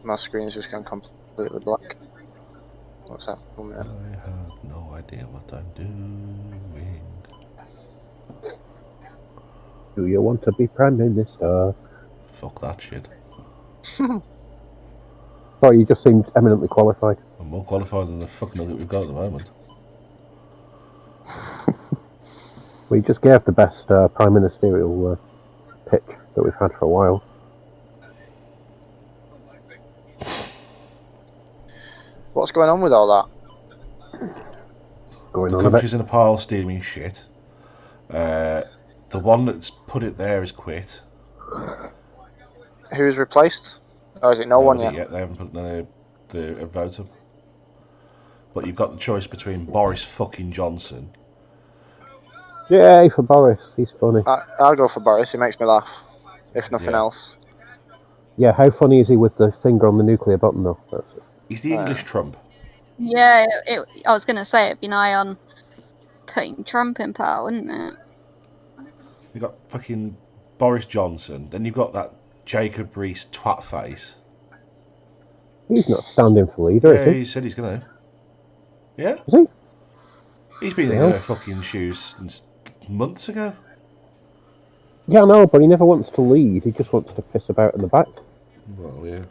My screen's just gone completely black. What's that? 1 minute. I have no idea what I'm doing. Do you want to be Prime Minister? Fuck that shit. Oh, you just seemed eminently qualified. I'm more qualified than the fuck nugget we've got at the moment. We just gave the best Prime Ministerial pitch that we've had for a while. What's going on with all that? Going The on a bit. country's in a pile steaming shit. The one that's put it there is quit. Who's replaced? Or is it no one Nobody yet? They haven't put the vote up. But you've got the choice between Boris fucking Johnson. Yay for Boris, he's funny. I'll go for Boris, he makes me laugh. If nothing else. Yeah, how funny is he with the finger on the nuclear button though? He's the English Trump. Yeah, I was going to say it'd be nigh on putting Trump in power, wouldn't it? You've got fucking Boris Johnson, then you've got that Jacob Rees twat face. He's not standing for leader, is he? He said he's going to. Yeah? Is he? He's been in their fucking shoes since months ago. Yeah, I know, but he never wants to lead. He just wants to piss about in the back. Well, yeah.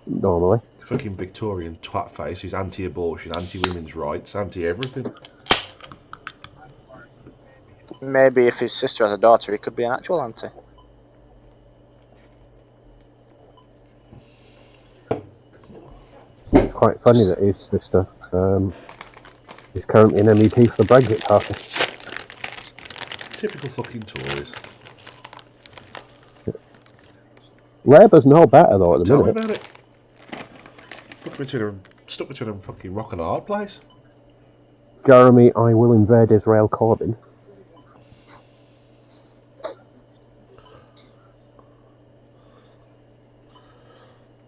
Normally. Fucking Victorian twat face who's anti-abortion, anti-women's rights, anti-everything. Maybe if his sister has a daughter, he could be an actual auntie. It's quite funny that his sister is currently an MEP for the Brexit Party. Typical fucking Tories. Labour's no better though at the minute. Tell me about it. Stuck between a fucking rock and a hard place. Jeremy, I will invade Israel Corbyn.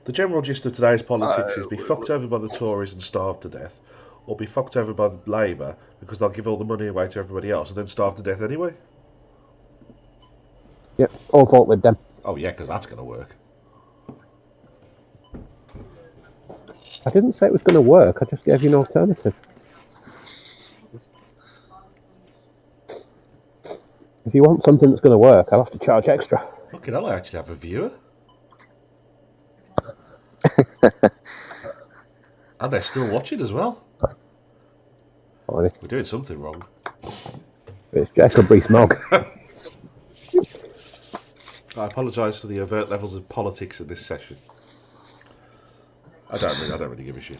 The general gist of today's politics is be fucked over by the Tories and starved to death, or be fucked over by Labour because they'll give all the money away to everybody else and then starve to death anyway. Yep, all vote Lib Dem. Oh yeah, because that's going to work. I didn't say it was going to work, I just gave you an alternative. If you want something that's going to work, I'll have to charge extra. Fucking hell, I actually have a viewer. And they're still watching as well. Funny. We're doing something wrong. It's Jacob Rees-Mogg. I apologise for the overt levels of politics in this session. I don't really give a shit.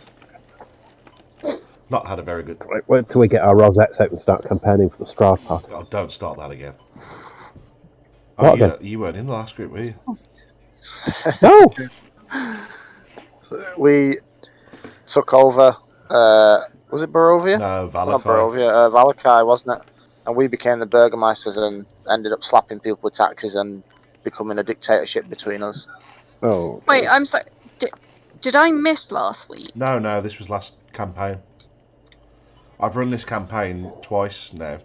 Not had a very good... Right, wait till we get our Rosettes out and start campaigning for the Strahd Party. Oh, don't start that again. What Oh, again? you weren't in the last group, were you? No! We took over, was it Barovia? No, Not Valakai. Barovia, Valakai, wasn't it? And we became the Burgermeisters and ended up slapping people with taxes and becoming a dictatorship between us. Oh. Wait, I'm sorry. Did I miss last week? No, this was last campaign. I've run this campaign twice now.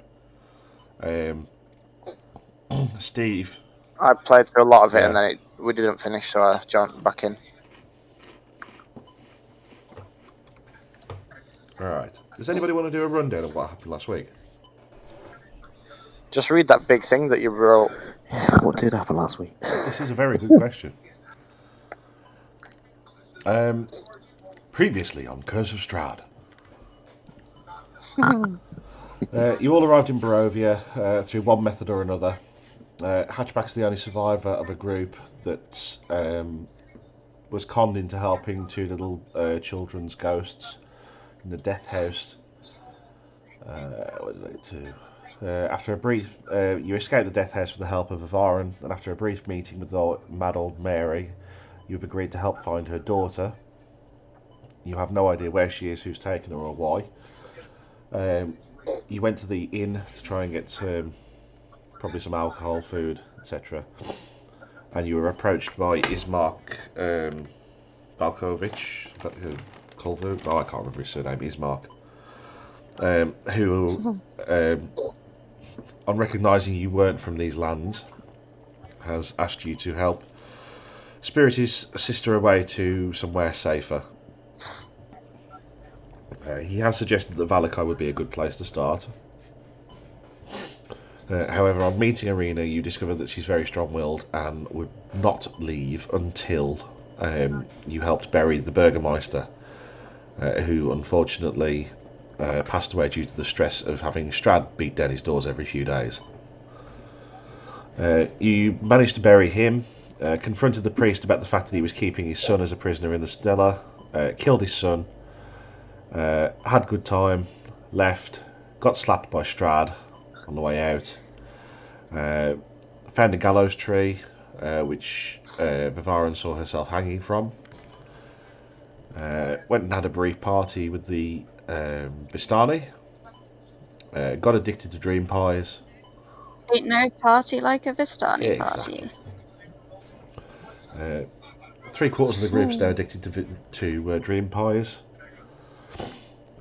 Steve. I played through a lot of it and then we didn't finish, so I jumped back in. Alright. Does anybody want to do a rundown of what happened last week? Just read that big thing that you wrote. What did happen last week? This is a very good question. Previously on Curse of Strahd. You all arrived in Barovia through one method or another. Hatchback's the only survivor of a group that was conned into helping two little children's ghosts in the death house. What did they do? After a brief, you escape the death house with the help of Avaran, and after a brief meeting with the mad old Mary, you've agreed to help find her daughter. You have no idea where she is, who's taken her, or why. You went to the inn to try and get probably some alcohol, food, etc. And you were approached by Ismark Balkovich, Kolvu? Oh, I can't remember his surname, Ismark. Who, on recognising you weren't from these lands, has asked you to help Spirit his sister away to somewhere safer. He has suggested that Valakai would be a good place to start. However, on meeting Arena, you discover that she's very strong-willed and would not leave until you helped bury the Burgermeister, who unfortunately passed away due to the stress of having Strahd beat down his doors every few days. You managed to bury him, confronted the priest about the fact that he was keeping his son as a prisoner in the Stella, killed his son, had good time, left, got slapped by Strahd on the way out, found a gallows tree which Vivaran saw herself hanging from, went and had a brief party with the Bistani, got addicted to dream pies. Ain't no party like a Vistani Exactly. party. 3/4 of the group's now addicted to dream pies.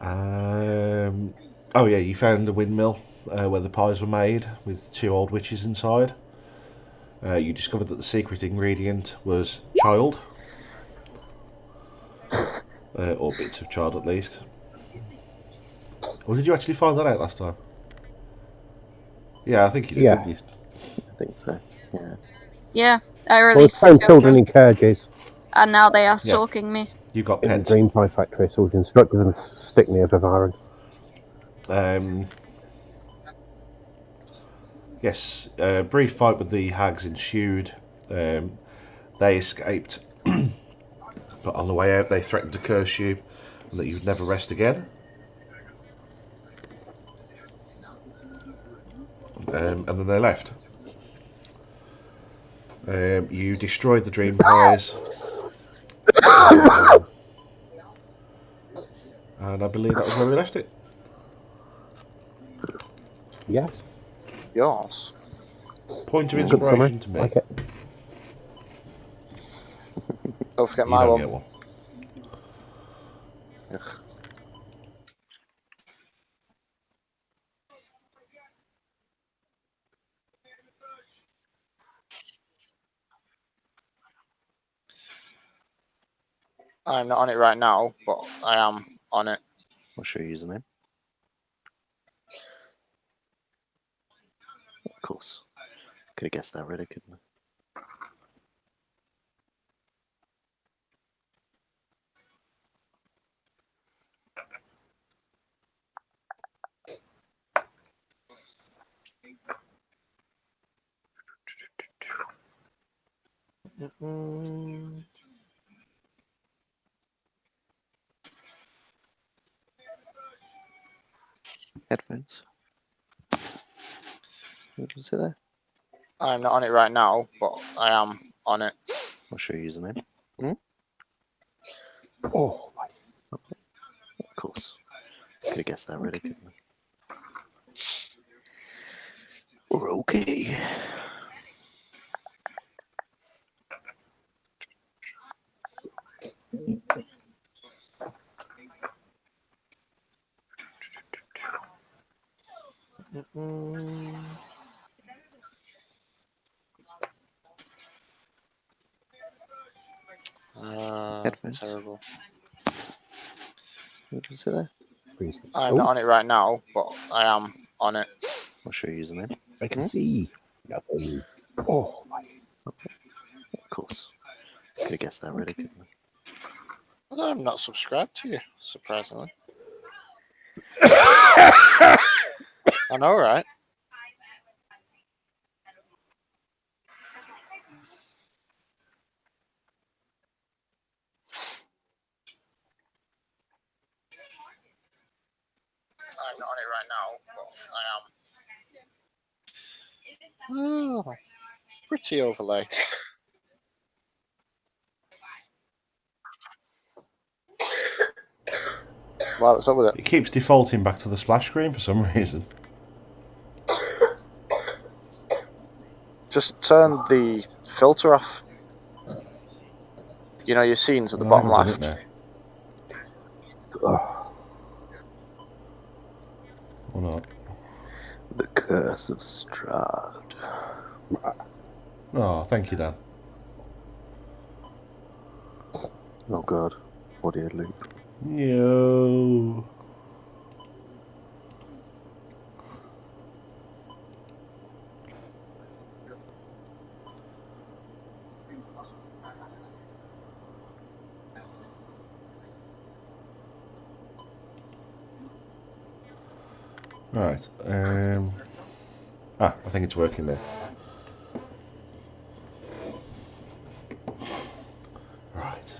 Oh yeah, you found a windmill where the pies were made with 2 old witches inside. You discovered that the secret ingredient was child, or bits of child at least. Or did you actually find that out last time? Yeah, I think you did, Yeah. didn't you? I think so. Yeah. Yeah, I Well, released found the children children, in cages and now they are Yeah. stalking me. You got in the pets. Dream Pie Factory, so we've instructed them to stick near Vivaran. Yes, a brief fight with the hags ensued. They escaped, but on the way out they threatened to curse you and that you would never rest again. And then they left. You destroyed the dream pies. And I believe that was where we left it. Yes. Yours. Point of Good summary. inspiration to me. Like it. Don't forget You my don't one. get one. Ugh. I'm not on it right now, but I am on it. What's your username? Of course. Could have guessed that already, couldn't I? Mm-mm. Headphones. What was it there? I'm not on it right now, but I am on it. What's your username? Oh, Of course. Could have guessed that already, couldn't I? We're okay. Mm-mm. Headphones. Terrible. What was it there? I'm not on it right now, but I am on it. What's your username? I can see nothing. Oh, Of course. Could have guessed that already, couldn't I? I'm not subscribed to you, surprisingly. I know, right? I'm not on it right now, but I am. Oh, pretty overlay. Wow, what's up with it? It keeps defaulting back to the splash screen for some reason. Just turn the filter off. You know your scenes at the bottom I haven't done left. it now. Or not. The Curse of Strahd. Oh, thank you, Dan. Oh god. Audio loop. No. Right. I think it's working now. Right.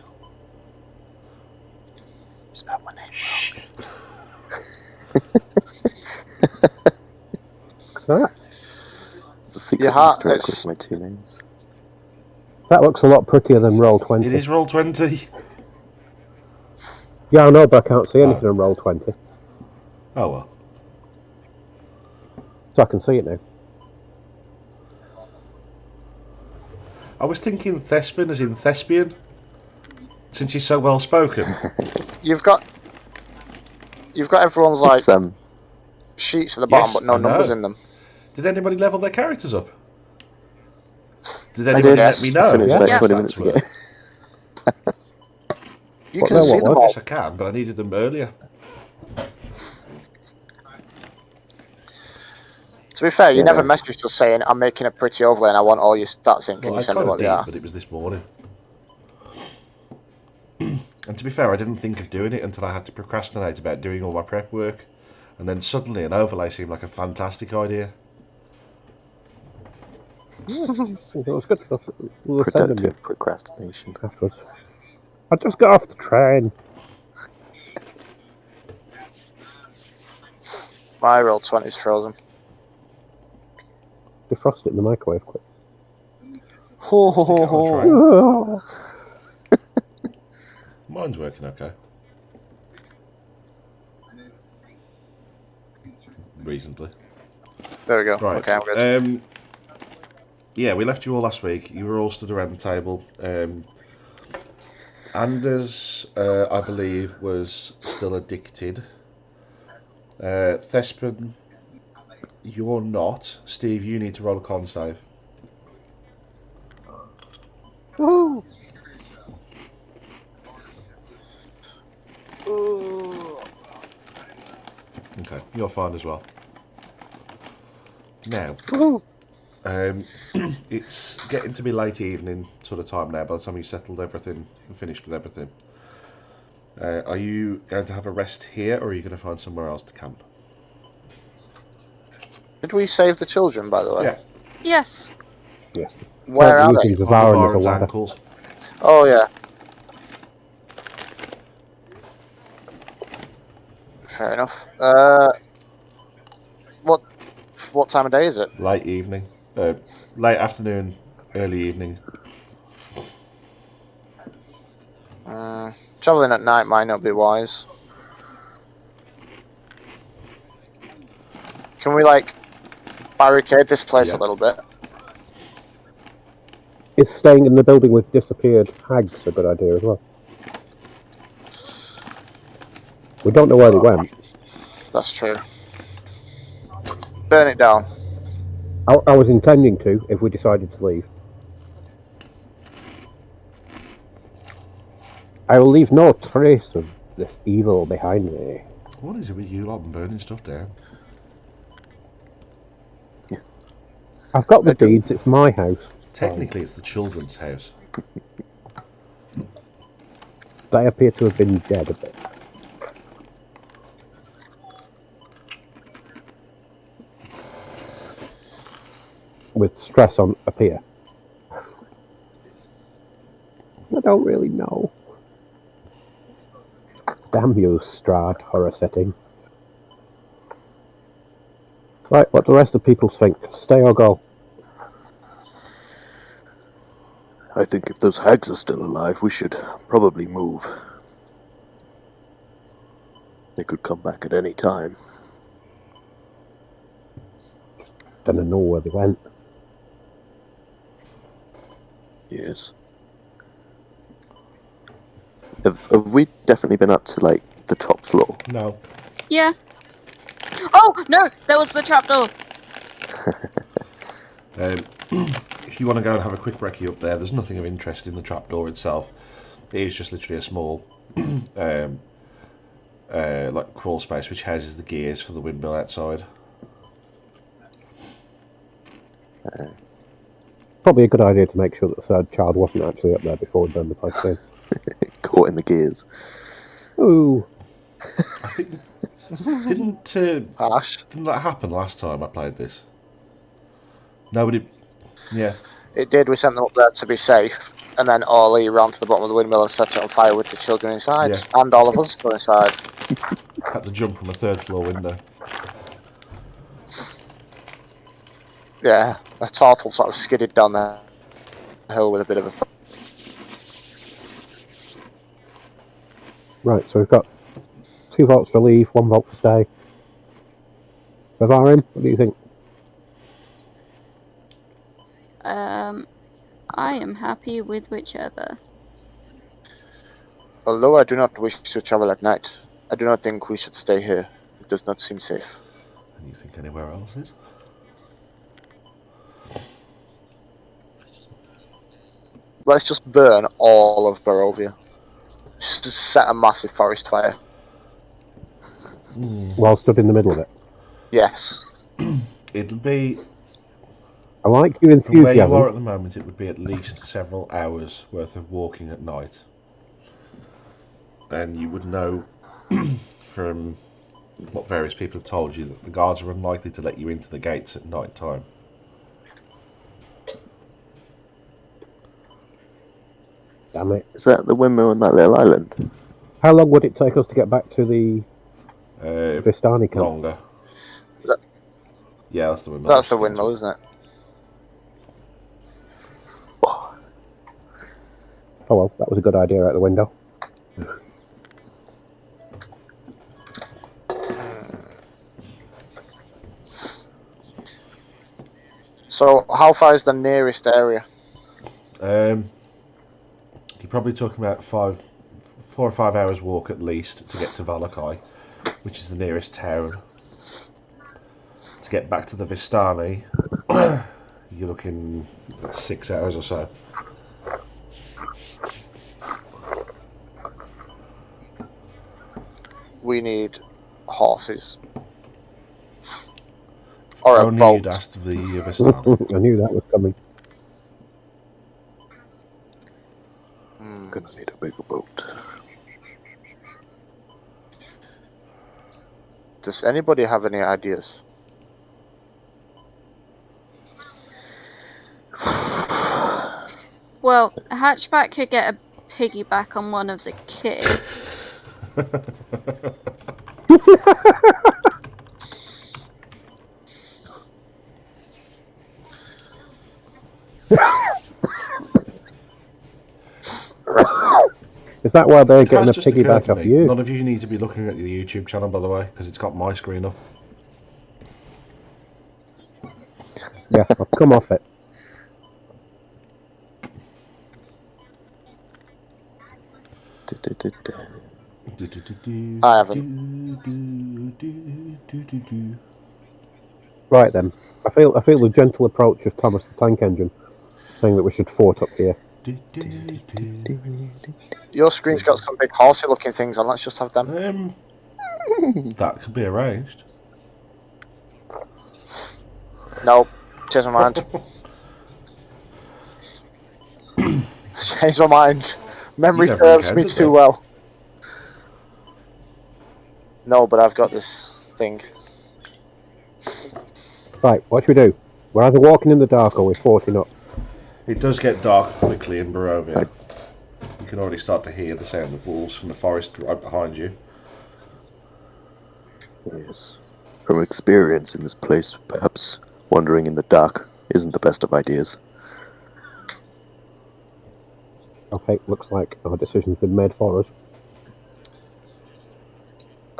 Spell my name. Shh. That, It's a secret Your heart, Easter egg it's- with my 2 names. that looks a lot prettier than roll 20. It is roll 20. Yeah, I know, but I can't see anything on roll 20. Oh well. So I can see it now. I was thinking Thespin as in thespian, since he's so well spoken. You've got everyone's like It's, sheets at the bottom, Yes, but no I know. numbers in them. Did anybody level their characters up? Did I anybody did. let me know? finished Yeah. like Yeah. 20 minutes ago. You What can now, see what them was? all. Yes, I can, but I needed them earlier. To be fair, you Yeah. never messaged us saying, I'm making a pretty overlay and I want all your stats in. Can Well, you I send me kind of what they did, are? but it was this morning. And to be fair, I didn't think of doing it until I had to procrastinate about doing all my prep work. And then suddenly an overlay seemed like a fantastic idea. It was good stuff. We'll send them Productive procrastination. afterwards. I just got off the train. My roll 20 is frozen. Defrost it in the microwave quick. Ho, ho, Stick it ho, on a ho. train. Mine's working okay. Reasonably. There we go. Right. Okay, I'm good. Yeah, we left you all last week. You were all stood around the table. Anders, I believe, was still addicted. Thespin, you're not. Steve, you need to roll a con save. Woo! Ooh. Okay, you're fine as well. Now, Woo. it's getting to be late evening sort of time now. By the time you've settled everything and finished with everything, are you going to have a rest here, or are you going to find somewhere else to camp? Did we save the children, by the way? Yeah, Yes. Yes. Where are they? Using on Zavara as a Varan's ladder. ankles. Oh, yeah. Fair enough. What time of day is it? Late evening, late afternoon, early evening. Traveling at night might not be wise. Can we, like, barricade this place Yeah. a little bit? Is staying in the building with disappeared hags a good idea as well? We don't know where they went. That's true. Burn it down. I was intending to if we decided to leave. I will leave no trace of this evil behind me. What is it with you lot and burning stuff down? I've got the I do. deeds, it's my house. Technically, it's the children's house. They appear to have been dead a bit. With stress on appear. I don't really know. Damn you, Strahd, horror setting. Right, what do the rest of the people think? Stay or go? I think if those hags are still alive, we should probably move. They could come back at any time. Don't know where they went. Yes. Have we definitely been up to, like, the top floor? No. Yeah. Oh no, there was the trapdoor. If you want to go and have a quick recce up there, there's nothing of interest in the trapdoor itself. It is just literally a small like crawl space which houses the gears for the windmill outside. Probably a good idea to make sure that the third child wasn't actually up there before we burned the place down. Caught in the gears. Ooh, I think didn't Harsh. didn't that happen last time I played this? Nobody. Yeah. It did. We sent them up there to be safe, and then Ollie ran to the bottom of the windmill and set it on fire with the children inside, Yeah. and all of us were inside. Had to jump from a third floor window. Yeah, a turtle sort of skidded down the hill with a bit of a. right. So we've got 2 votes for leave, 1 vote for stay. Bavarin, what do you think? I am happy with whichever. Although I do not wish to travel at night, I do not think we should stay here. It does not seem safe. And you think anywhere else is? Let's just burn all of Barovia. Just set a massive forest fire. While stood in the middle of it. Yes. It'll be I like your from where you are enthusiasm. at the moment. It would be at least several hours worth of walking at night, and you would know from what various people have told you that the guards are unlikely to let you into the gates at night time. Damn it. Is that the windmill on that little island? How long would it take us to get back to the Vistani camp? Longer. That- Yeah, that's the windmill. That's the windmill, isn't it? Oh well, that was a good idea out the window. So, how far is the nearest area? You're probably talking about 4 or 5 hours walk at least to get to Valakai, which is the nearest town. To get back to the Vistani, you're looking 6 hours or so. We need horses. Or a Only boat. you'd asked the Vistani. I knew that was coming. Gonna need a bigger boat. Does anybody have any ideas? Well, a hatchback could get a piggyback on one of the kids. Is that why they're getting a Has just occurred piggyback to off me, you? None of you need to be looking at the YouTube channel, by the way, because it's got my screen up. Yeah, I've come off it. I haven't. Right then, I feel the gentle approach of Thomas the Tank Engine, saying that we should fort up here. Your screen's got some big horsey looking things on. Let's just have them. That could be arranged. No, change my mind. Change my mind. Memory You never serves me encountered too them. well. No, but I've got this thing. Right, what should we do? We're either walking in the dark or we're forting up. It does get dark quickly in Barovia. You can already start to hear the sound of wolves from the forest right behind you. Yes. From experience in this place, perhaps wandering in the dark isn't the best of ideas. Okay, looks like our decision's been made for us.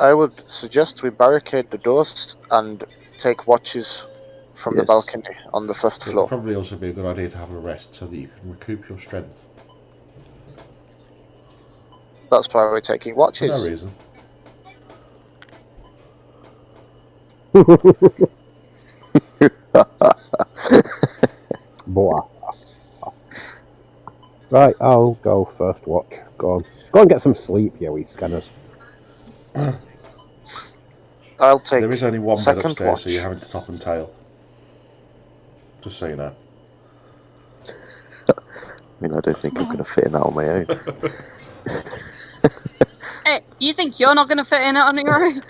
I would suggest we barricade the doors and take watches from the Yes. balcony on the first It would floor. probably also be a good idea to have a rest so that you can recoup your strength. That's why we're taking For watches. no reason. Boah. Right, I'll go first watch. Go and get some sleep, you wee scanners. I'll take There is only one bed second upstairs, watch. so you're having to top and tail. Just so you know. I mean, I don't think I'm going to fit in that on my own. Hey, you think you're not going to fit in it on your own?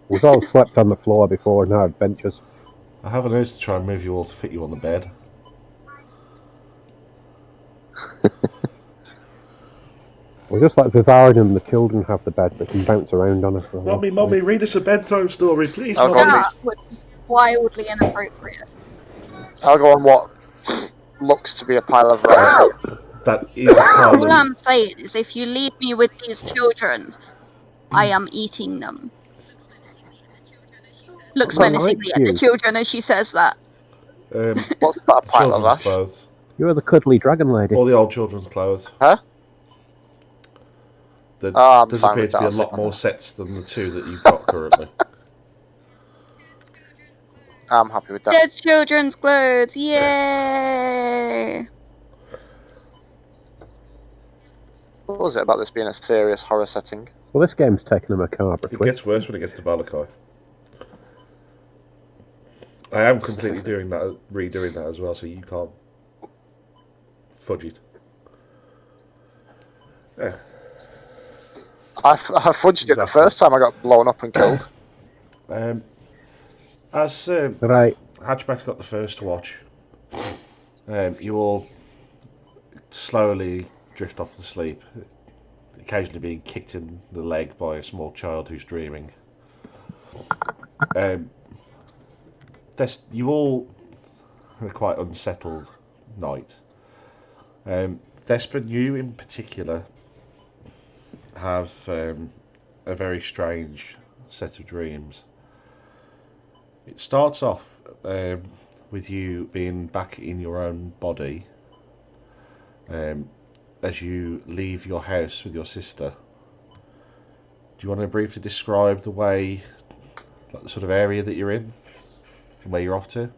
We've all slept on the floor before in our adventures. I have an urge to try and move you all to fit you on the bed. We're just like Vivarian and the children have the bed that can bounce around on us. Mummy, read us a bedtime story, please, I'll go Mummy. on That would be wildly inappropriate. I'll go on what looks to be a pile of rice. That is a pile All of... I'm saying is, if you leave me with these children, I am eating them. Looks I like menacingly at the you. children as she says that. What's that, a pile of children's ash? clothes. You're the cuddly dragon lady. All the old children's clothes. Huh? There I'm does fine appear with to be that, a I'll stick lot on more that. sets than the 2 that you've got currently. I'm happy with that. Dead children's clothes, yay! What was it about this being a serious horror setting? Well, this game's taken a macabre It twist. gets worse when it gets to Balakai. I am completely redoing that as well, so you can't fudge it. Yeah. I fudged it the first time I got blown up and killed. As Right. Hatchback's got the first watch, you all slowly drift off to sleep, occasionally being kicked in the leg by a small child who's dreaming. You all had a quite unsettled night. Thespin, you in particular have a very strange set of dreams. It starts off with you being back in your own body as you leave your house with your sister. Do you want to briefly describe the way, like the sort of area that you're in, and where you're off to?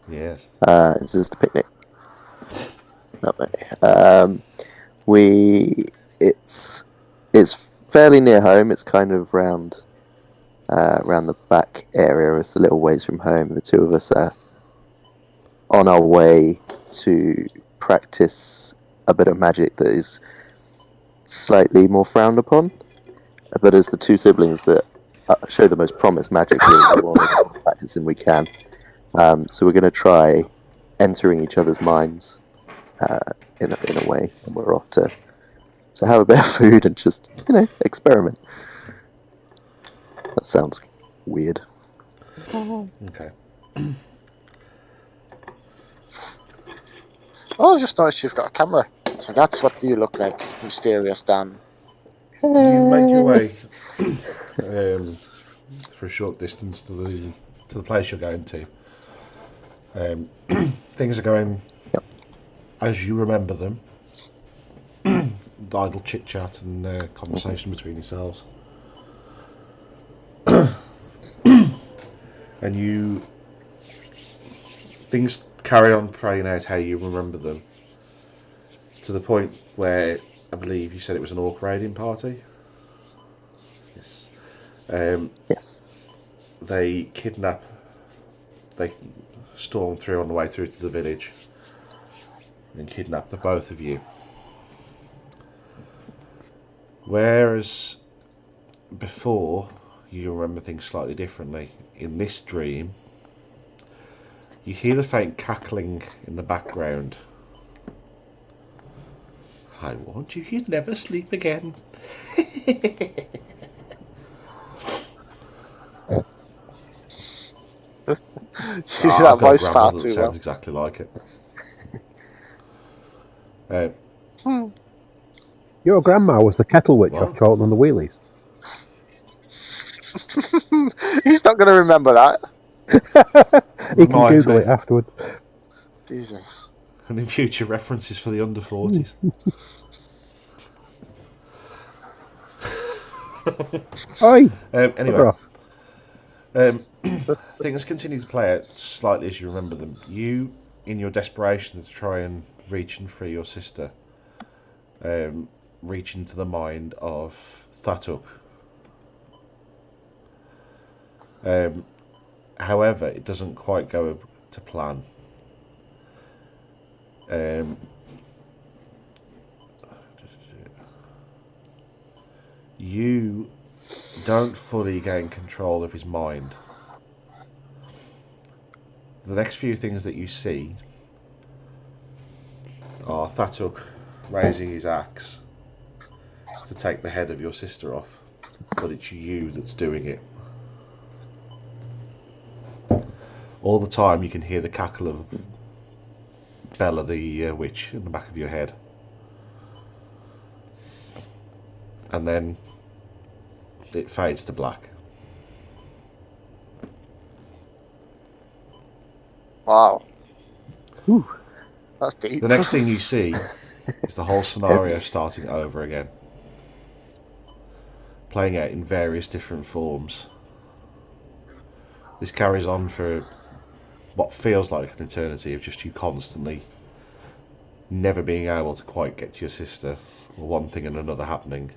Yes. Is this the picnic? No. It's fairly near home. It's kind of round the back area. It's a little ways from home. The 2 of us are on our way to practice a bit of magic that is slightly more frowned upon. But as the 2 siblings that show the most promise magically, we want to keep practicing we can. So we're going to try entering each other's minds in a way, and we're off to have a bit of food and just experiment. That sounds weird. Okay. Oh, I just noticed you've got a camera. So that's what you look like, mysterious Dan. You make your way for a short distance to the place you're going to. Things are going as you remember them. Idle chit chat and conversation between yourselves, and things carry on playing out how you remember them, to the point where I believe you said it was an orc raiding party. Yes. Yes. They storm through on the way through to the village and kidnap the both of you. Whereas before you remember things slightly differently, in this dream you hear the faint cackling in the background. I warned you, you'd never sleep again. You do that voice far too well. Sounds exactly like it. Your grandma was the kettle witch What? of Charlton and the Wheelies. He's not going to remember that. You can Reminds Google me. it afterwards. Jesus. And in future references for the under 40s. Oi! Anyway, Bugger off. things continue to play out slightly as you remember them. You in your desperation to try and reach and free your sister, reach into the mind of Thatuk. However, it doesn't quite go to plan. You don't fully gain control of his mind. The next few things that you see are Thatuk raising his axe to take the head of your sister off, but it's you that's doing it. All the time you can hear the cackle of Bella the witch in the back of your head. And then it fades to black. Wow. Whew. That's deep. The next thing you see is the whole scenario starting over again, playing out in various different forms. This carries on for what feels like an eternity of just you constantly never being able to quite get to your sister, or one thing and another happening,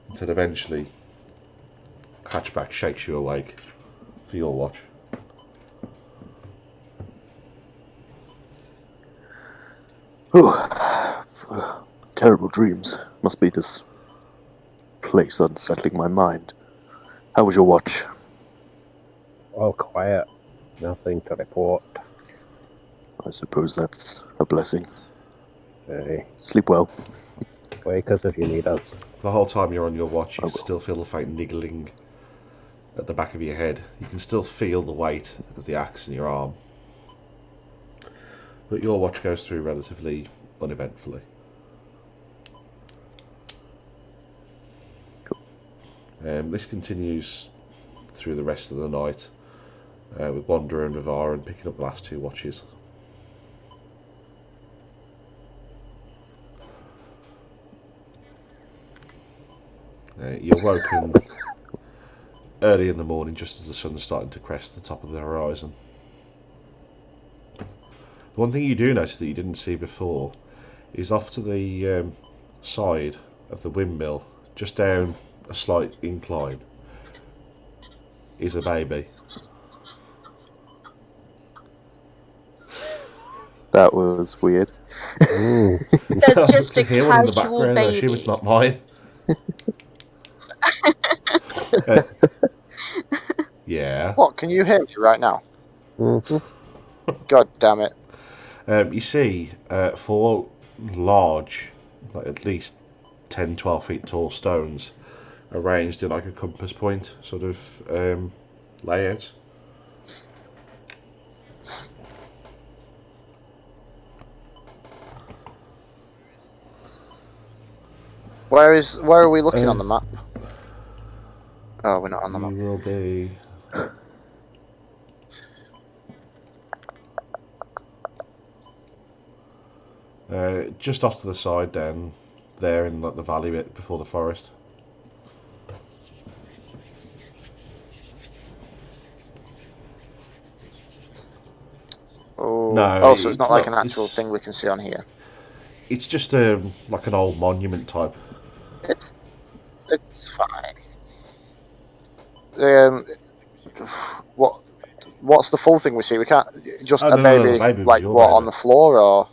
until eventually Hatchback shakes you awake for your watch. Terrible dreams. Must be this place unsettling my mind. How was your watch? All quiet. Nothing to report. I suppose that's a blessing. Hey, Sleep well. wake us if you need us. The whole time you're on your watch, you I can will. still feel the faint niggling at the back of your head. You can still feel the weight of the axe in your arm. But your watch goes through relatively uneventfully. This continues through the rest of the night, with Wanderer and Rivaran picking up the last two watches. You're woken early in the morning just as the sun's starting to crest the top of the horizon. The one thing you do notice that you didn't see before is off to the side of the windmill, just down a slight incline, is a baby. That was weird. There's just a I can hear one in the casual background. I assume baby. it's not mine. Yeah. What? Can you hear me right now? Mm-hmm. God damn it! You see 4 large, like at least 10, 12 feet tall stones arranged in like a compass point sort of layout. Where are we looking on the map? Oh, we're not on the You map. will be. Just off to the side down there in like the valley bit before the forest. Oh, No, so it's not like an actual thing we can see on here. It's just like an old monument type. It's fine. What's the full thing we see? We can't just Oh, a no, baby, the baby was like your what baby. on the floor or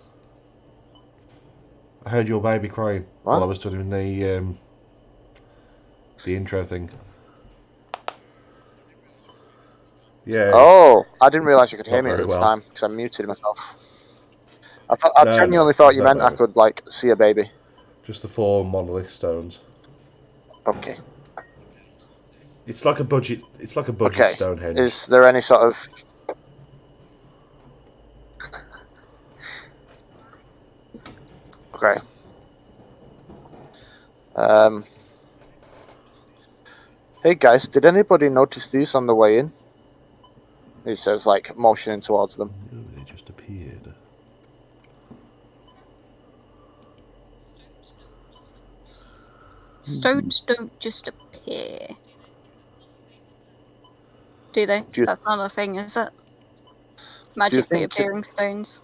I heard your baby crying what? while I was doing the intro thing. Yeah. Oh, I didn't realise you could hear Not me at very the well. time because I muted myself. I No, genuinely no, thought there's you no meant I baby. could like see a baby. Just the 4 monolith stones. Okay. It's like a budget. It's like a budget Okay. Stonehenge. Is there any sort of okay? Hey guys, did anybody notice these on the way in? He says, like motioning towards them. Oh, they just appeared. Stones don't just appear. Do they? Do you- That's not a thing, is it? magically think- appearing stones.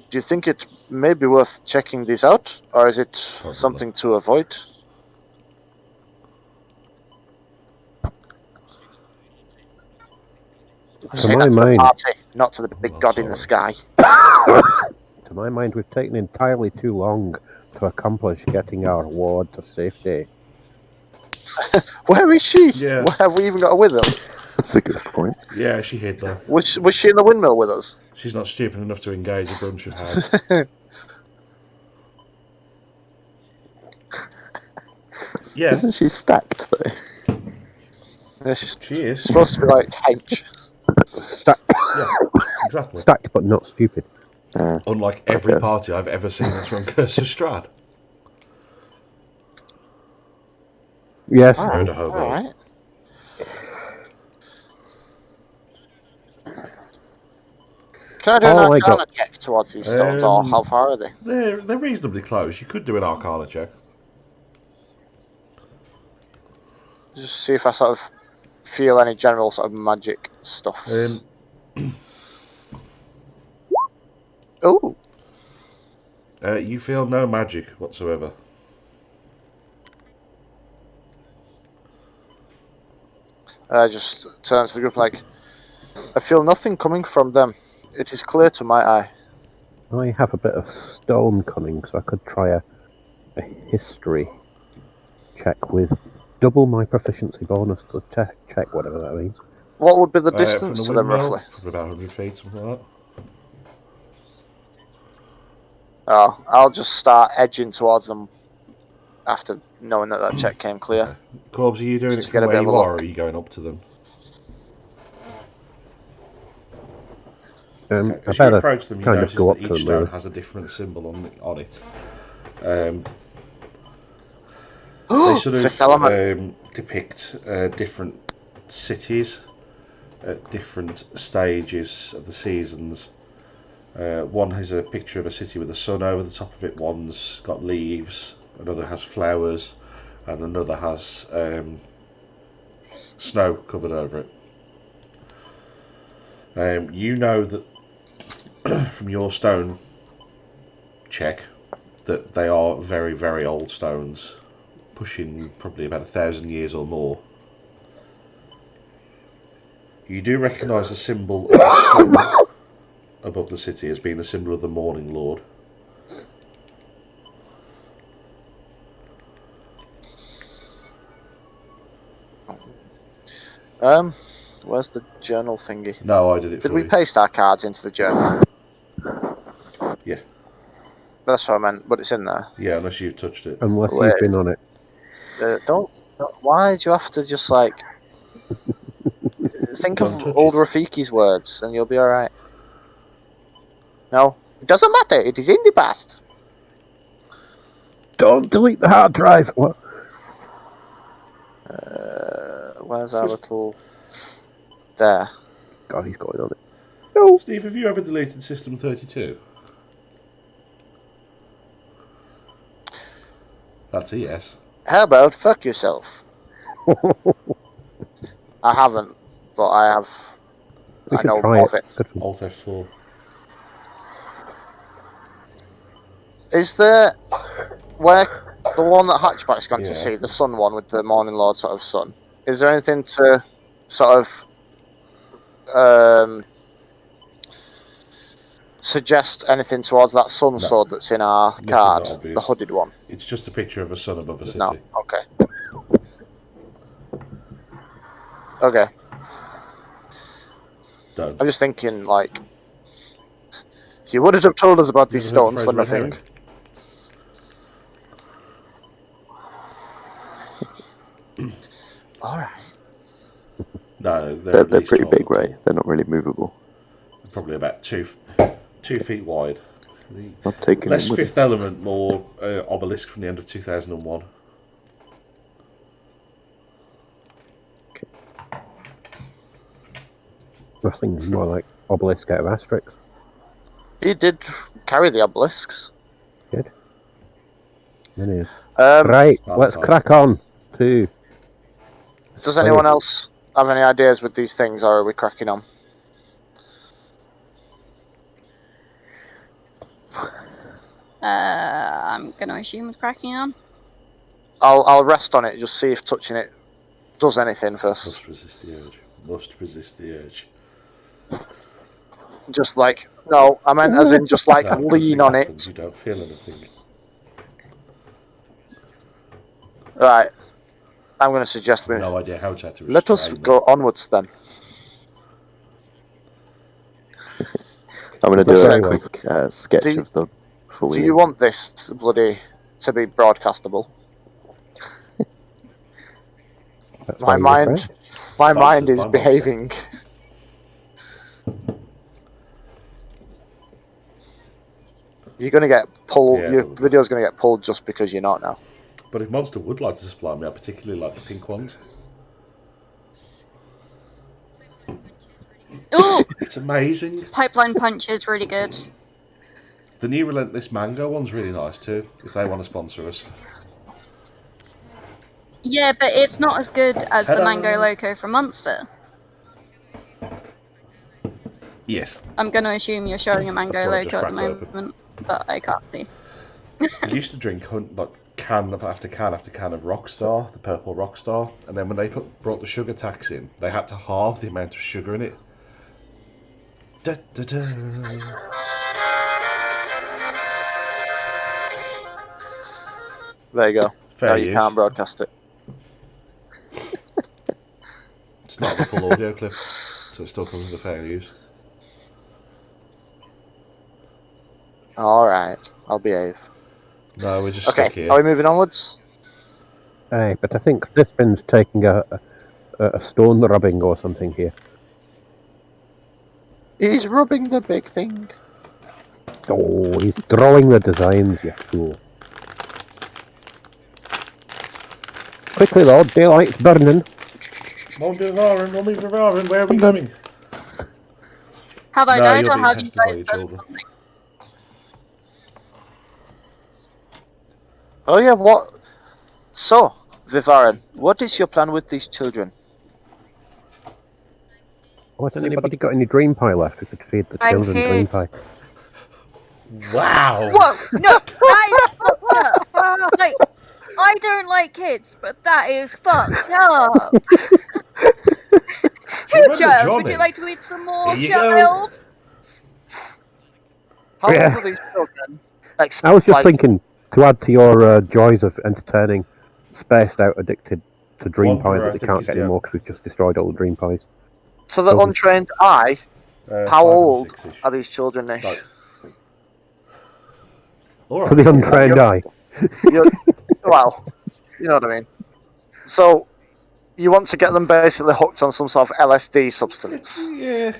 Do you think it may be worth checking these out, or is it Probably. something to avoid? I'm To saying my that to the mind- party, not to the big Oh, god in the sky. To my mind, we've taken entirely too long to accomplish getting our ward to safety. Where is she? Yeah. Where have we even got her with us? That's a good point. Yeah, she hid though. Was she in the windmill with us? She's not stupid enough to engage a bunch of hags. Yeah, Isn't she stacked though? Yeah, she's she is. supposed to be like hench. Stacked, Yeah, exactly. stacked but not stupid. Unlike every guess. party I've ever seen that's run Curse of Strahd. Yes. Road a hobo. Alright. Can I do an Oh, I arcana got- check towards these stones, or Um, how far are they? They're reasonably close. You could do an Arcana check. Just see if I sort of feel any general sort of magic stuff. Oh, You feel no magic whatsoever. I just turn to the group like, I feel nothing coming from them. It is clear to my eye. I have a bit of stone cunning, so I could try a history check with double my proficiency bonus to check whatever that means. What would be the From distance the to them, windmill, roughly? probably about 100 feet, something like that. Oh, I'll just start edging towards them after knowing that check came clear. Okay. Corbs, are you doing Just it get from a where bit of you a are, or look. are you going up to them? I As you better approach them, you kind of notice go that up to each them, stone really. has a different symbol on it. They sort Fifth of element. depict different cities at different stages of the seasons. One has a picture of a city with a sun over the top of it, one's got leaves, another has flowers, and another has snow covered over it. You know that from your stone check that they are very, very old stones, pushing probably about 1,000 years or more. You do recognise the symbol of the sun above the city as being the symbol of the Morning Lord. Where's the journal thingy? No, I did it Did for we you. paste our cards into the journal? Yeah. That's what I meant, but it's in there. Yeah, unless you've touched it. Unless Wait. you've been on it. Don't. Why do you have to just like think Don't of touch old it. Rafiki's words and you'll be alright? No, it doesn't matter. It is in the past. Don't delete the hard drive. What? Where's our little? There. God, he's going on it. Steve, have you ever deleted System 32? That's a yes. How about fuck yourself? I haven't, but I have. We I should know try of it. Good one. Alt F4. Is there where the one that Hatchback's gone Yeah. to see, the sun one with the Morning Lord sort of sun? Is there anything to sort of suggest anything towards that sun sword that's in our Nothing card, that obvious. the hooded one? It's just a picture of a sun above a city. No. Okay. Okay. Don't. I'm just thinking, like, you wouldn't have told us about these You never stones heard for of red nothing. All right. No, They're at least pretty 12 big, foot right? tall. They're not really movable. Probably about 2 feet wide. I've taken Less it with Fifth us. Element, more Obelisk from the end of 2001. Wrestling's more like obelisk out of Asterix. He did carry the obelisks. Good. It is. Um, Right, Oh, let's oh. crack on to. Does anyone else have any ideas with these things, or are we cracking on? I'm gonna assume it's cracking on. I'll rest on it, just see if touching it does anything first. Must resist the urge. Must resist the urge. Just like, no, I meant as in just like No, lean on happens, it. you don't feel anything. Right. I'm going to suggest we No idea how to let us restrain go onwards then. I'm going to do Listen, a quick sketch do- of them before we Do leave. you want this bloody to be broadcastable? That's My why you're mind, my mind is by Monster. behaving. You're going to get pulled. Yeah, Your but- video's going to get pulled just because you're not now. But if Monster would like to supply me, I particularly like the pink ones. Ooh, It's amazing. Pipeline Punch is really good. The new Relentless Mango one's really nice too, if they want to sponsor us. Yeah, but it's not as good as the Ta-da! Mango Loco from Monster. Yes. I'm gonna assume you're showing a Mango That's what I just Loco at the cracked open. moment, but I can't see. I used to drink like can after can after can of Rockstar, the purple Rockstar, and then when they brought the sugar tax in, they had to halve the amount of sugar in it. Da, da, da. There you go. Fair No, you use. can't broadcast it. It's not the full audio clip, so it still comes with a fair use. Alright, I'll behave. No, we're just stuck Okay, here. are we moving onwards? Aye, but I think this bin's taking a stone rubbing or something here. He's rubbing the big thing. Oh, he's drawing the designs, you fool. Quickly, Lord, daylight's burning. Mummy Varen, where are we going? Have I No, died you're or being have you tested by guys your done children. something? Oh yeah, what? So, Vivaren, what is your plan with these children? Oh, has anybody got any dream pie left? We could feed the I'm children here. dream pie. Wow! Whoa! No, that is fucked up. Like, I don't like kids, but that is fucked up. Hey, Remember child, would Johnny? you like to eat some more, Here you child? How Yeah. old are these children? I was just thinking, to add to your joys of entertaining spaced out addicted to dream Wanderer, pie I that they think can't is get the- anymore because we've just destroyed all the dream pies. To the untrained eye, how 5 and old 6-ish. are these children? Ish? Like, For alright. the untrained eye. Well, you know what I mean. So, you want to get them basically hooked on some sort of LSD substance. Yeah.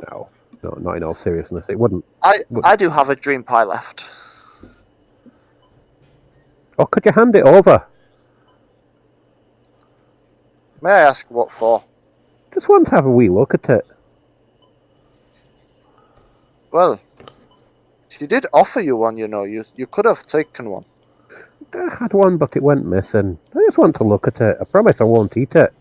No, not in all seriousness. It wouldn't. I do have a dream pie left. Oh, could you hand it over? May I ask what for? Just want to have a wee look at it. Well, she did offer you one, you know. You could have taken one. I had one, but it went missing. I just want to look at it. I promise I won't eat it.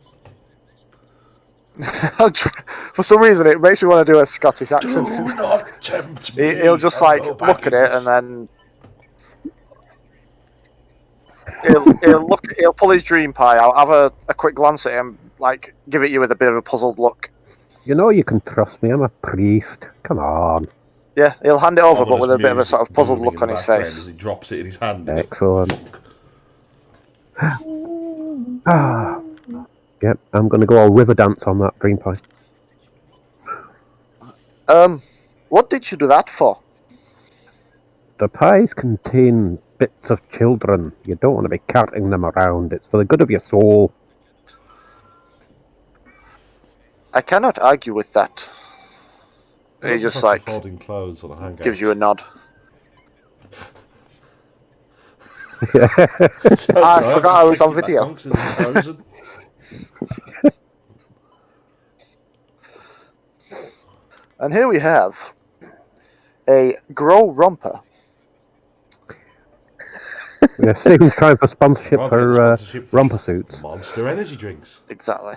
For some reason, it makes me want to do a Scottish accent. Do not tempt me. He'll just I'll like go back look at in it and then he'll pull his dream pie out, have a quick glance at him, like give it you with a bit of a puzzled look. You know you can trust me. I'm a priest. Come on. Yeah, he'll hand it over, Oh, but with a bit of a there's sort of puzzled booming look in on the his background face. As he drops it in his hand. Excellent. Yep, I'm going to go all river dance on that dream pie. What did you do that for? The pies contain bits of children. You don't want to be carting them around. It's for the good of your soul. I cannot argue with that. And he Lots of just lots of like folding clothes on a hanger. gives you a nod. Oh, I no, forgot I was on check video. your back boxes. And here we have a Grow Romper. Yeah, Stephen's trying for sponsorship Well, for sponsorship for romper suits. Monster energy drinks. Exactly.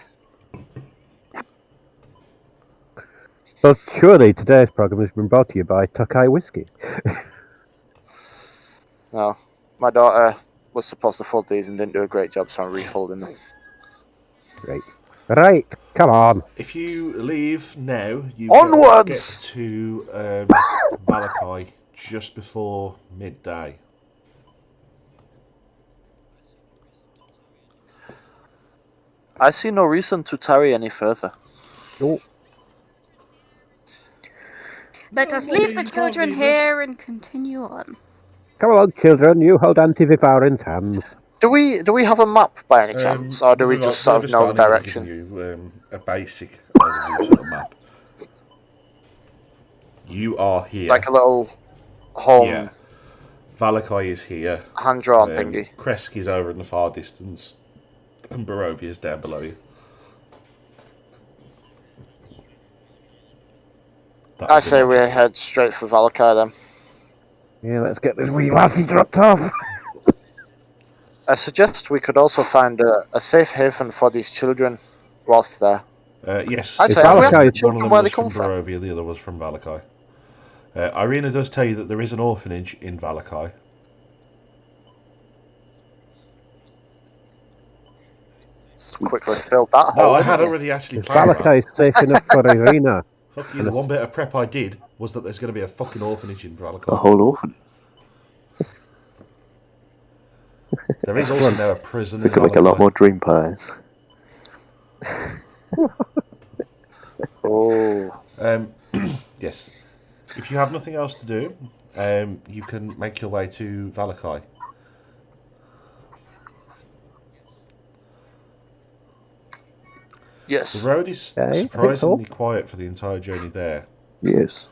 But surely today's programme has been brought to you by Tokai Whiskey. No. My daughter was supposed to fold these and didn't do a great job, so I'm refolding them. Right, come on. If you leave now, you Onwards! get to Valakai just before midday. I see no reason to tarry any further. Oh, Let us leave the children here and continue on. come along, children. You hold Auntie Vivarin's hands. Do we have a map by any chance, or do we just sort of know the direction? You a basic overview sort of map. You are here. Like a little home Yeah. Valakai is here. hand-drawn thingy. Kreski's over in the far distance, and Barovia's down below you. I say we head straight for Valakai then. Yeah, let's get this wee lassie dropped off. I suggest we could also find a safe haven for these children whilst there. Yes. I'd say, have we asked the one of children them where was they come from? Barovia, the other was from Valakai. Irina does tell you that there is an orphanage in Valakai. Let's quickly fill that No, hole. I had already actually Is planned that. Valakai safe enough for Irina? Fuck you, the one bit of prep I did was that there's going to be a fucking orphanage in Valakai. A whole orphan. There is also now a prison in We could make a lot Valakai. more dream pies. Oh. Yes. If you have nothing else to do, you can make your way to Valakai. Yes. The road is Okay, I think surprisingly quiet for the entire journey there. Yes.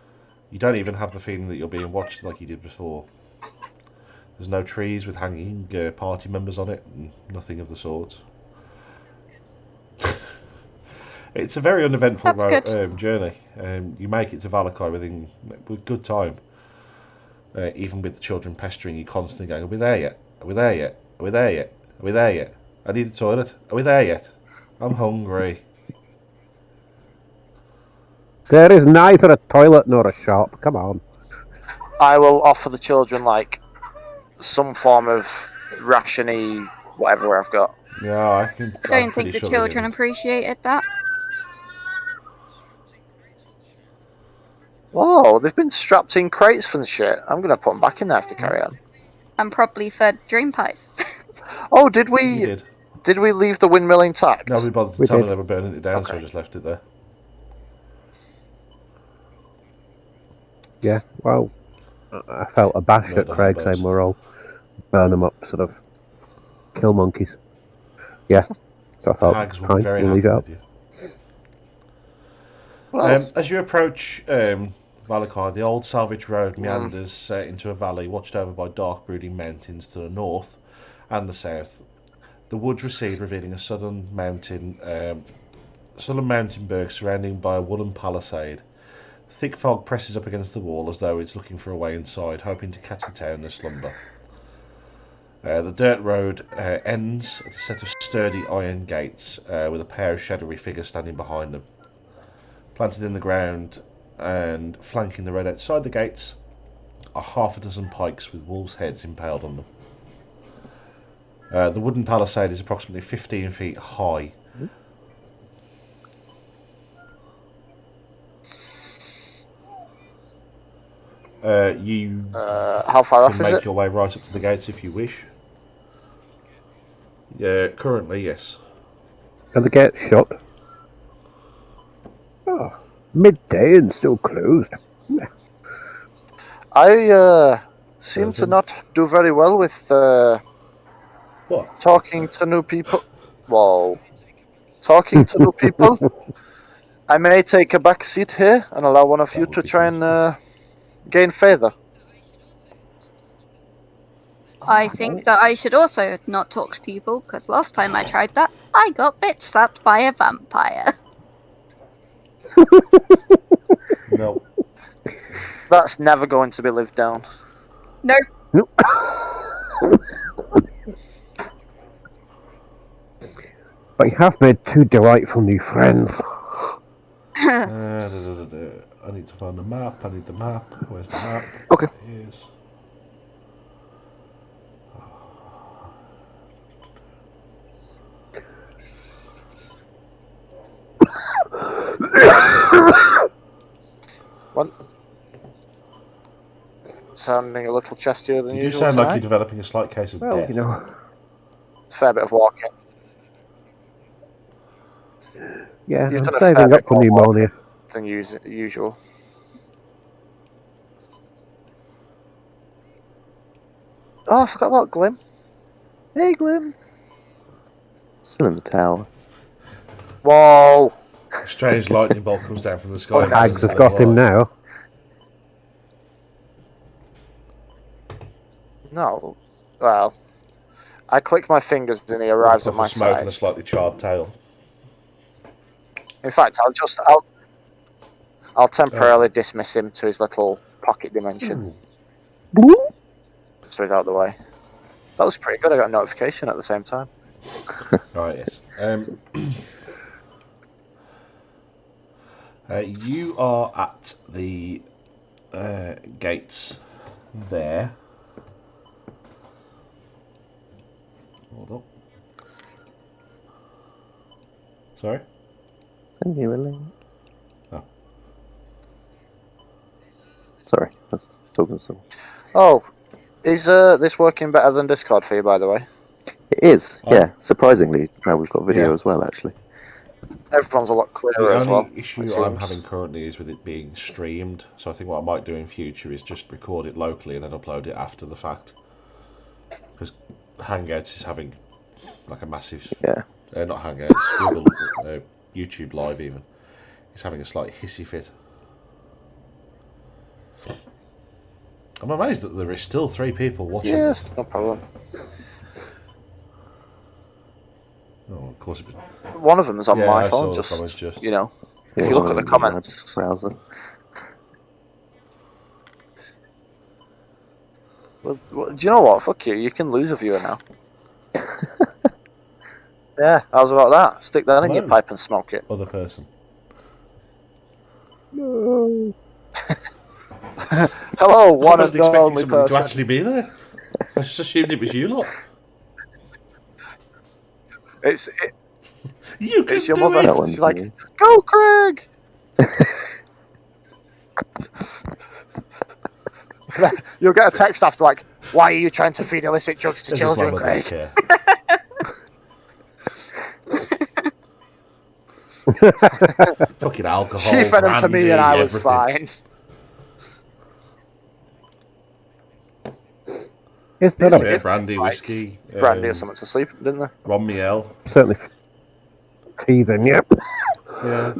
You don't even have the feeling that you're being watched like you did before. There's no trees with hanging party members on it, and nothing of the sort. It's a very uneventful journey. You make it to Valakai with good time. Even with the children pestering you constantly going, are we there yet? Are we there yet? Are we there yet? Are we there yet? I need a toilet. Are we there yet? I'm hungry. There is neither a toilet nor a shop. Come on. I will offer the children, like, some form of rationy whatever I've got. Yeah, I can. I don't think the children appreciated that. Whoa, they've been strapped in crates for the shit. I'm going to put them back in there if they carry on. And probably fed dream pies. Oh, did You we did. did we leave the windmill intact? Nobody bothered to We tell me did. they were burning it down, so I Okay. just left it there. Yeah, well, I felt abashed No, at Craig no, saying we're all burn them up, sort of kill monkeys. Yeah, so I thought, Hags will be fine, very we'll happy leave it up. with you. Well, As you approach Valakai, the old salvage road meanders into a valley watched over by dark brooding mountains to the north and the south. The woods recede, revealing a southern mountain berg surrounded by a wooden palisade. Thick fog presses up against the wall as though it's looking for a way inside, hoping to catch the town in a slumber. The dirt road ends at a set of sturdy iron gates with a pair of shadowy figures standing behind them. Planted in the ground and flanking the road outside the gates are half a dozen pikes with wolves' heads impaled on them. The wooden palisade is approximately 15 feet high. You how far off can is make it? your way right up to the gates if you wish. Currently, yes. And the gate's shut. Oh, midday and still closed. I seem to not do very well with What? talking to new people. Whoa. Talking to new people. I may take a back seat here and allow one of you would to be try and gain favour. I think that I should also not talk to people, because last time I tried that, I got bitch slapped by a vampire. No. That's never going to be lived down. Nope. But you have made two delightful new friends. I need to find the map. I need the map. Where's the map? Okay. There it is. What? Sounding a little chestier than You do usual sound like tonight. you're developing a slight case of Well, death. you know. Fair bit of walking. Yeah, You've I'm done a fair saving bit up for more pneumonia. than usual. Oh, I forgot about Glim. Hey, Glim. Still in the tower. Whoa. A strange lightning bolt comes down from the sky. Oh, and nice. Hags burns has the got little him eye. now. No. Well, I click my fingers and he With a arrives puff at my of smoke side. and a slightly charred tail. In fact, I'll temporarily dismiss him to his little pocket dimension. So he's out of the way. That was pretty good. I got a notification at the same time. Right, yes. You are at the gates there. Hold up. Sorry? Send you a link. Oh. Sorry, I was talking to someone. Oh, is this working better than Discord for you, by the way? It is, Oh. yeah. Surprisingly, now we've got video Yeah. as well, actually. Everyone's a lot clearer The as well. only issue it I'm seems. having currently is with it being streamed. So I think what I might do in future is just record it locally and then upload it after the fact. Because Hangouts is having like a massive... Yeah. Not Hangouts, Google, YouTube Live even. It's having a slight hissy fit. I'm amazed that there is still 3 people watching. Yes, no problem. Oh, of course it was. One of them is on Yeah, my I saw phone. the comments Just just. you know, Yeah, if you look one at the of them in my comments. browser. Well, do you know what? Fuck you. You can lose a viewer now. Yeah, how's about that? Stick that in your Hello. pipe and smoke it. Other person. No. Hello, I one wasn't and expecting only somebody to person. actually be there. I just assumed it was you lot. It's You can it's your do mother. it. That one's She's like, me. go, Craig. You'll get a text after like, why are you trying to feed illicit drugs to As if my children, mother Craig? would care. Fucking alcohol. She fed him to me brandy, and I was everything. fine. Is there It's- a Yeah, it's brandy, like whiskey, brandy or something to sleep, didn't they? Ron Miel. certainly teething? Yep. Yeah.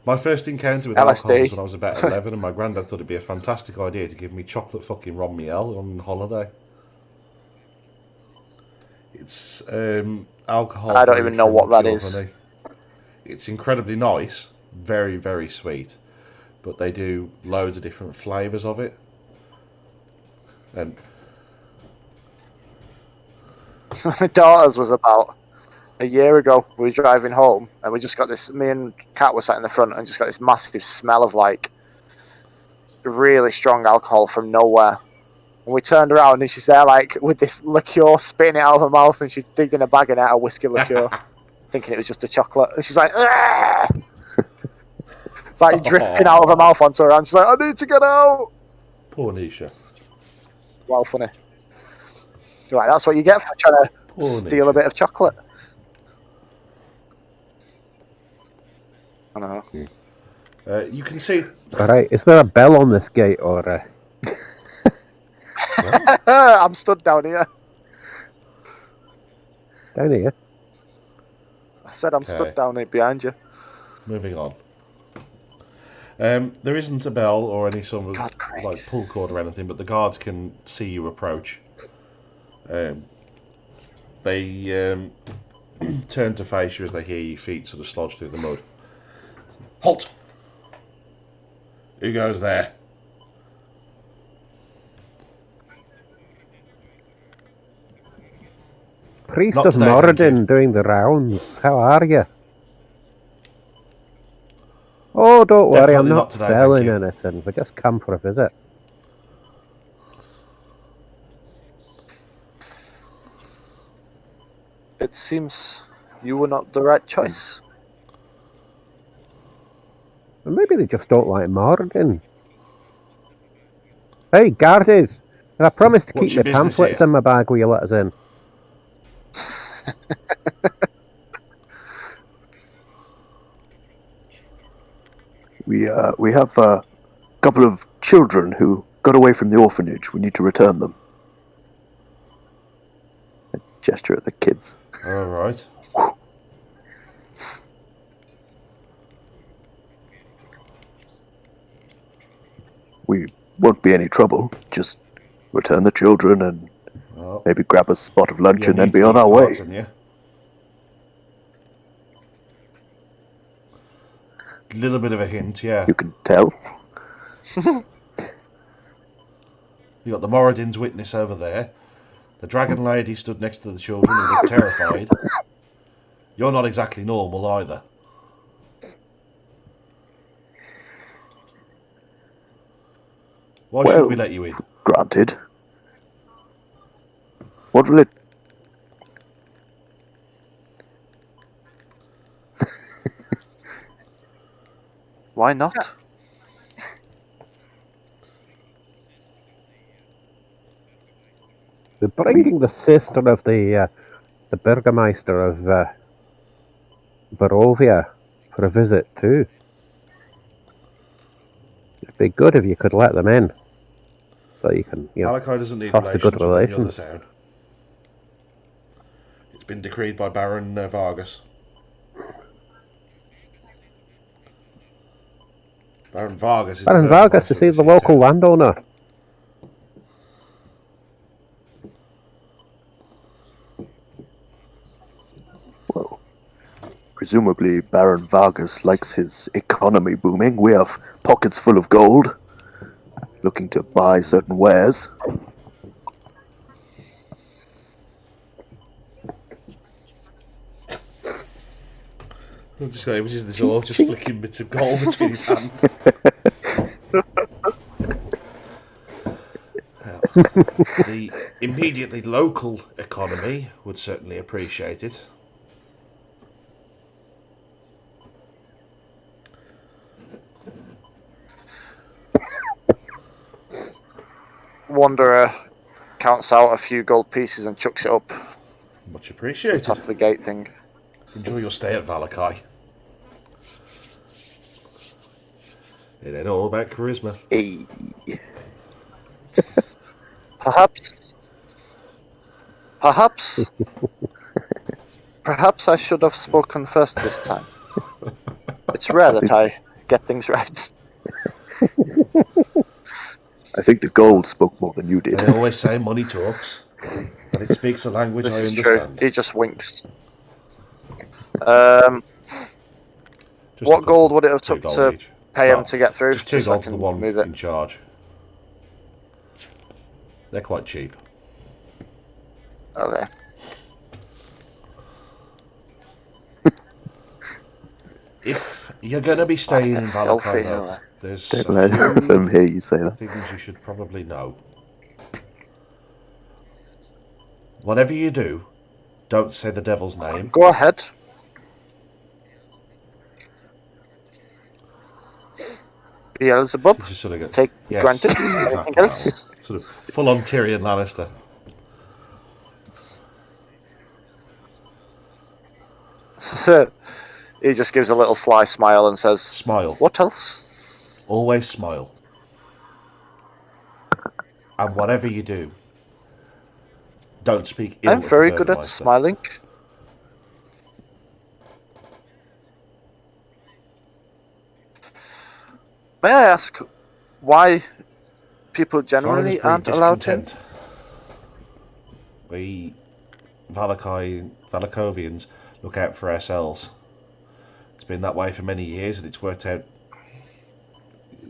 My first encounter with LSD. alcohol was when I was about 11, and my granddad thought it'd be a fantastic idea to give me chocolate fucking Ron Miel on holiday. It's alcohol. I don't brewed even know from what that pure is. honey. It's incredibly nice, very, very sweet, but they do loads of different flavours of it. And My daughter's was about a year ago. We were driving home and we just got this. Me and Kat were sat in the front and just got this massive smell of like really strong alcohol from nowhere. And we turned around and she's there like with this liqueur spitting it out of her mouth and she's digging a bag in out of whiskey liqueur, thinking it was just a chocolate. And she's like, "Ugh!" It's like dripping out of her mouth onto her hand. She's like, I need to get out. poor Nisha. Well, funny. Right, that's what you get for trying to Poor steal a Nisha. bit of chocolate. I don't know. You can see. Alright, is there a bell on this gate or I'm stood down here. down here? I said I'm Okay. stood down here behind you. Moving on. There isn't a bell or any sort of God, Craig. like pull cord or anything, but the guards can see you approach. They turn to face you as they hear your feet sort of slodge through the mud. Halt! Who goes there? Priest Not of today, thank you. Moradin doing the rounds. How are you? Oh, don't worry, I'm Definitely not not today, selling thank you. anything. We just come for a visit. It seems you were not the right choice. And maybe they just don't like Morden. Hey, guardies! I promised to What's keep your my business pamphlets here? in my bag will you let us in. We have a couple of children who got away from the orphanage. We need to return them. I gesture at the kids. All right. We won't be any trouble. Just return the children and Well, maybe grab a spot of lunch you and then need be to on eat our parts, way. and you? Little bit of a hint, yeah. You can tell. You got the Moradin's witness over there. The dragon lady stood next to the children who looked terrified. You're not exactly normal either. Why Well, shouldn't we let you in? Granted. What will it... Why not? They're bringing the sister of the Burgermeister of Barovia for a visit too. It'd be good if you could let them in, so you can, Malachi doesn't need foster good relations with any other relations. sound. It's been decreed by Baron Vargas. Baron Vargas is Baron the Vargas, is Burgermeister he of the the local city. landowner? Well, presumably Baron Vargas likes his economy booming. We have pockets full of gold. Looking to buy certain wares. I'm just going, is this all just flicking bits of gold between his hands? The immediately local economy would certainly appreciate it. Wanderer counts out a few gold pieces and chucks it up Much to the appreciated. top of the gate thing. Enjoy your stay at Valakai. It ain't all about charisma. Hey. Perhaps I should have spoken first this time. It's rare that I get things right. I think the gold spoke more than you did. They always say money talks, but it speaks a language This I is true. understand. He just winks. Just What a couple, gold would it have 2 took gold to each. pay Well, him to get through? Just 2 so I gold for the can one move it. in charge. They're quite cheap. Okay. If you're going to be staying in Filthy, Valakai, though, aren't there's Don't a let few them hear you say that. things you should probably know. Whatever you do, don't say the devil's name. Go ahead. Beelzebub. You just sort of go, Take yes, granted. exactly Anything that else? one. Sort of full-on Tyrion Lannister. He just gives a little sly smile and says, Smile. "What else?" Always smile. And whatever you do, don't speak ill I'm of the very good at Burgermeister. smiling. May I ask why people generally Foreigners breed aren't allowed in? discontent. We Valakovians look out for ourselves. It's been that way for many years, and it's worked out.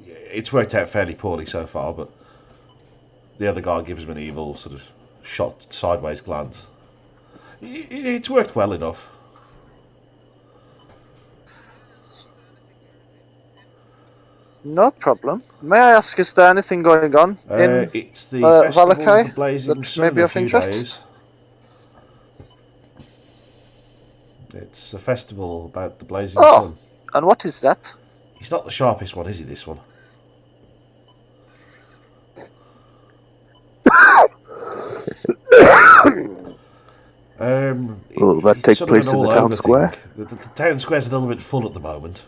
It's worked out fairly poorly so far, but the other guy gives him an evil sort of shot sideways glance. It's worked well enough. No problem. May I ask, is there anything going on in It's the festival of Valakai the Blazing that Sun may be in a of few interest? days. It's a festival about the Blazing Oh. Sun. And what is that? He's not the sharpest one, is he, this one? Will that it's take sort of place an in the all-over town square? thing. The town square's a little bit full at the moment.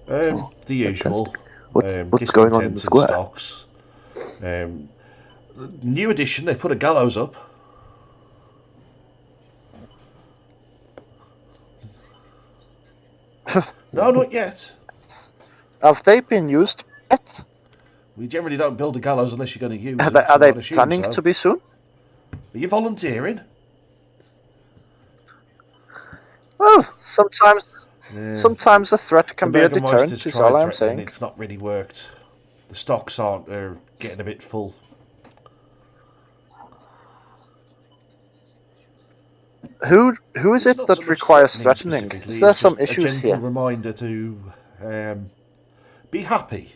The usual. Fantastic. What's going on in the discontents square? And stocks. New edition, they put a gallows up. No, not yet. Have they been used yet? We generally don't build a gallows unless you're going to use Are it. they, so are they I'd assume planning so. to be soon? Are you volunteering? Well, sometimes the threat can The be a Burgermeister's deterrent, is tried all I'm threatening, saying. it's not really worked. The stocks are getting a bit full. Who is It's it not that so much requires threatening threatening? specifically, Is there it's some just issues a gentle here? reminder to be happy.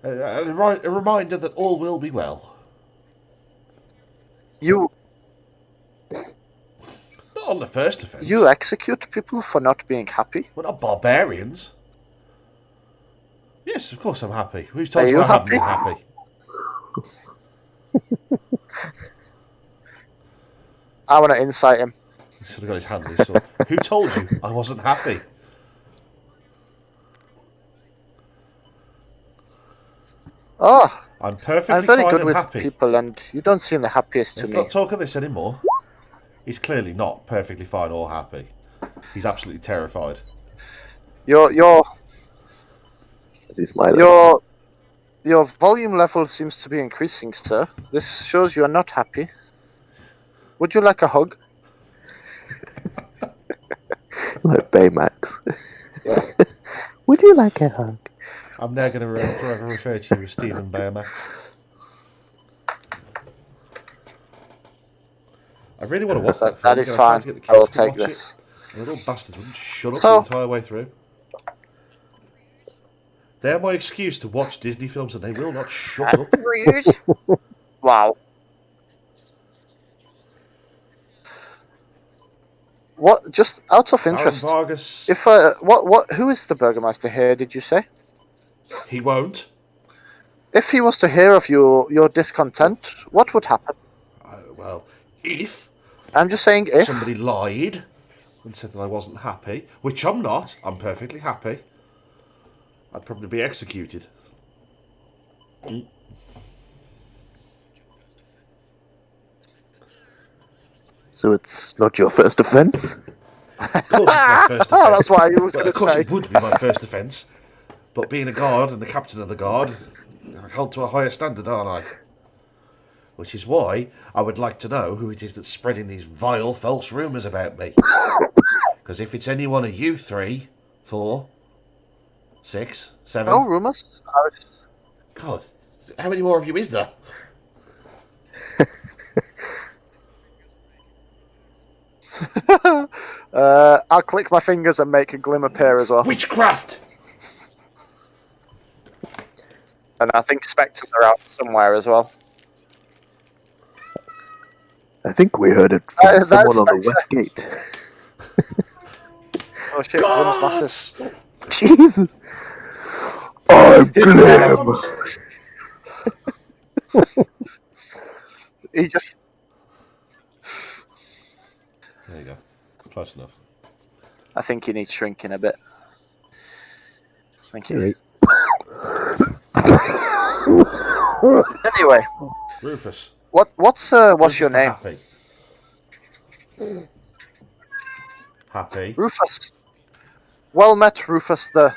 A reminder that all will be well. You Not on the first offence. you execute people for not being happy? We're not barbarians. Yes, of course I'm happy. Who's Are told you you I haven't happy? been happy? I want to incite him. He's sort of got his hand in his sword. Who told you I wasn't happy? Oh, I'm perfectly I'm very fine good and with happy. people, and you don't seem the happiest to Let's me. not talk of this anymore. He's clearly not perfectly fine or happy. He's absolutely terrified. Your Is he smiling? your volume level seems to be increasing, sir. This shows you are not happy. Would you like a hug? Like Baymax. Yeah. Would you like a hug? I'm now going to forever refer to you as Stephen Baymax. I really want to watch that film. That is I'm trying fine. to get the I will kids to take watch this. it. The little bastards wouldn't shut up So- the entire way through. They're my excuse to watch Disney films, and they will not shut up. Rude. Wow. What? Just out of Baron interest, Vargas, if who is the Burgermeister here? Did you say? he won't. If he was to hear of your discontent, what would happen? Well, if I'm just saying if. somebody lied and said that I wasn't happy, which I'm not, I'm perfectly happy, I'd probably be executed. So it's not your first offence? Of course, it's my first Oh, offence. that's what I was Well, going of to course, say. it would be my first offence. But being a guard and the captain of the guard, I'm held to a higher standard, aren't I? Which is why I would like to know who it is that's spreading these vile, false rumours about me. Because if it's any one of you 3, 4, 6, 7... No rumours. God, how many more of you is there? I'll click my fingers and make a glim appear as well. Witchcraft! And I think spectres are out somewhere as well. I think we heard it from That's someone on the Spencer. west gate. Oh shit, Glim's massive. Jesus! I'm Glim! He just... There you go. Close enough. I think he needs shrinking a bit. Thank you. Right. Anyway, Rufus. what's Rufus your the name? Happy. Happy. Rufus. Well met, Rufus the...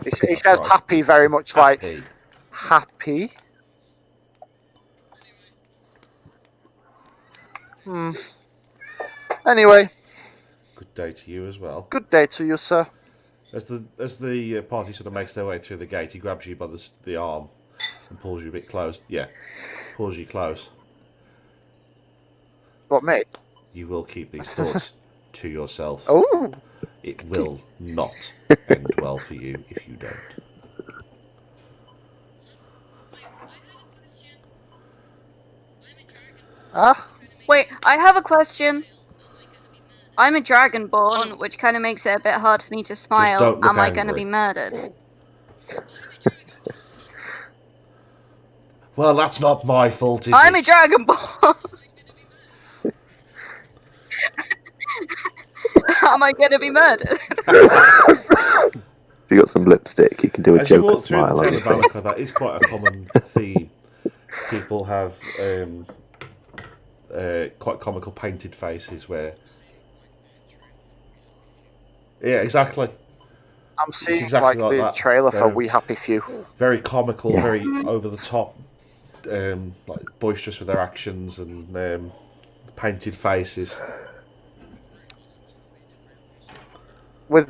He says right. happy very much like Happy. happy. Anyway, Good day to you as well. good day to you, sir. As the party sort of makes their way through the gate, he grabs you by the arm and pulls you a bit close. Yeah, pulls you close. What, mate? You will keep these thoughts to yourself. Oh, It will not end well for you if you don't. ah, Wait, I have a question. I'm a dragonborn, which kind of makes it a bit hard for me to smile. don't look Am I going to angry. be murdered? Well, that's not my fault, is I'm a it? dragonborn. Am I going to be murdered? If you got some lipstick, you can do a As you Joker walk through the smile on town your of face. Valaka, that is quite a common theme. People have quite comical painted faces where... Yeah, exactly. I'm seeing exactly like like the that. trailer for They're We Happy Few. very comical, Yeah. very over the top, like boisterous with their actions and painted faces. With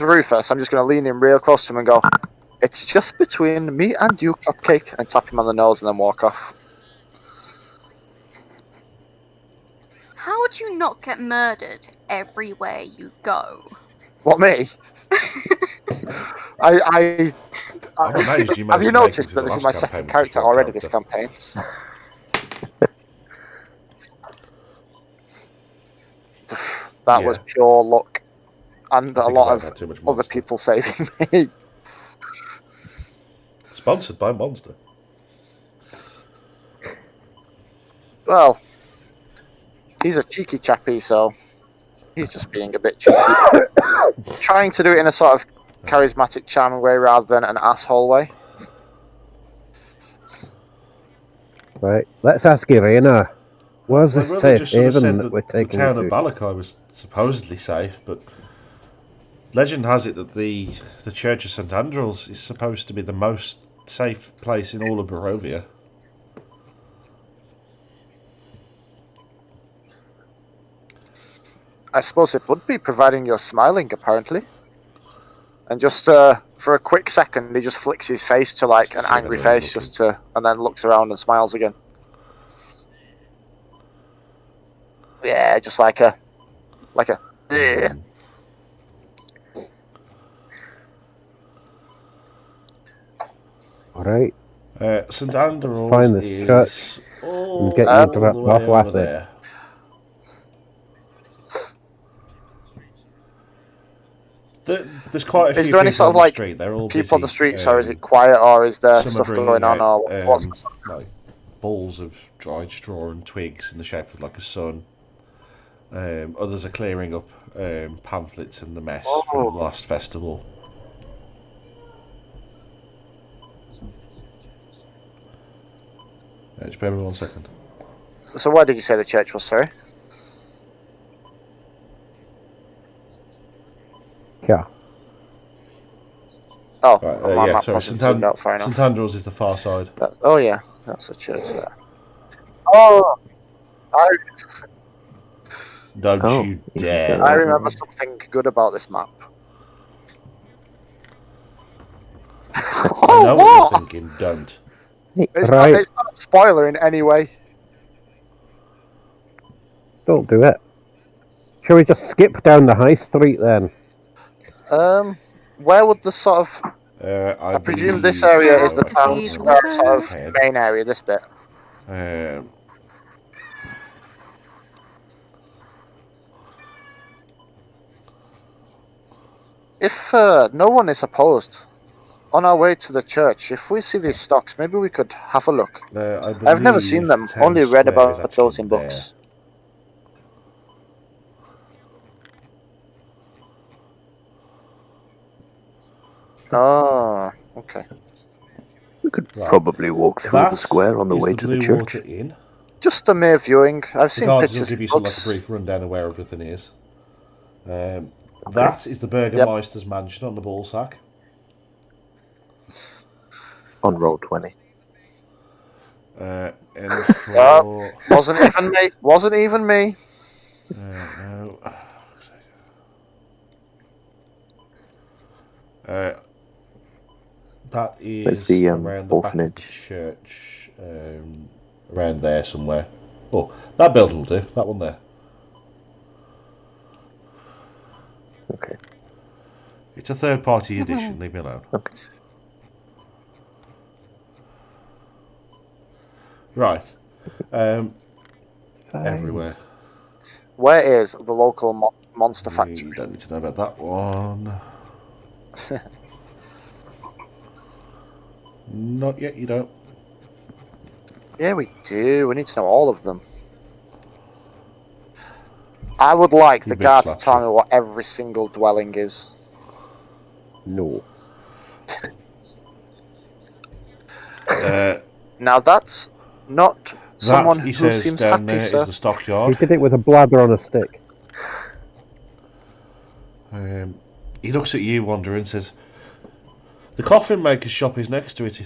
Rufus, I'm just going to lean in real close to him and go, "It's just between me and you, Cupcake," and tap him on the nose and then walk off. How would you not get murdered everywhere you go? What, me? I I'm amazed you have managed you to make it noticed to that the this is last my campaign second with just character one already this character. campaign? That was Yeah. pure luck. And I a think lot I of had too much other Monster. people saving me. Sponsored by Monster. Well, he's a cheeky chappy, so he's just being a bit cheeky. Trying to do it in a sort of charismatic, charming way rather than an asshole way. Right, let's ask Irena. Where's Well, this I'd rather safe just sort of haven said that that we're the taking town to? of Valakai was supposedly safe, but legend has it that the Church of St. Andrew's is supposed to be the most safe place in all of Barovia. I suppose it would be, providing you're smiling, apparently. And just for a quick second, he just flicks his face to like an So angry everyone's face, looking. just to, and then looks around and smiles again. Yeah, just like a. "Ugh." All right, St. Andrew's find this is church all and get you the dropped way off, over lassie. there. There's quite a Is few there any people sort on of the like street. They're all people on the busy, streets, or is it quiet, or is there some are stuff bringing going on, out, or what's the stuff? like balls of dried straw and twigs in the shape of like a sun. Others are clearing up pamphlets and the mess from the last festival. Just bear with me 1 second. So where did you say the church was, sorry? Yeah. Oh, Right, my yeah, map sorry. wasn't zoomed out far St. enough. Andrews is the far side. Oh yeah, that's the church there. Oh, Don't Oh, you you dare. go I that remember way. something good about this map. I know what what? you're thinking. Don't. It's Right. not a spoiler in any way. Don't do it. Shall we just skip down the high street then? Where would the sort of? I presume this area is the town's sort of main area. This bit. If no one is opposed, on our way to the church, if we see these stocks, maybe we could have a look. I've never seen them, only read about those in books. Oh, okay. We could probably walk through the square on the way to the Blue church. Water Inn. Just a mere viewing. I've The seen guards will pictures give you in some like books. a brief rundown of where everything is. That is the Burgermeister's mansion on the ball sack. On roll 20. And for Wasn't even me. Wasn't even me. no. That is Where's the around the back of the orphanage? church, around there somewhere. Oh, that building will do. That one there. Okay. It's a third-party edition. Leave me alone. Okay. Right. Fine. Everywhere. Where is the local monster You factory? don't need to know about that one. Not yet, you don't. Yeah, we do. We need to know all of them. I would like You the bitch guard to slapped tell you. me what every single dwelling is. No. Now that's not someone That, he who says, seems down happy, there sir. is the stockyard. He did it with a bladder on a stick. He looks at you, Wanderer, and says, the coffin maker's shop is next to it.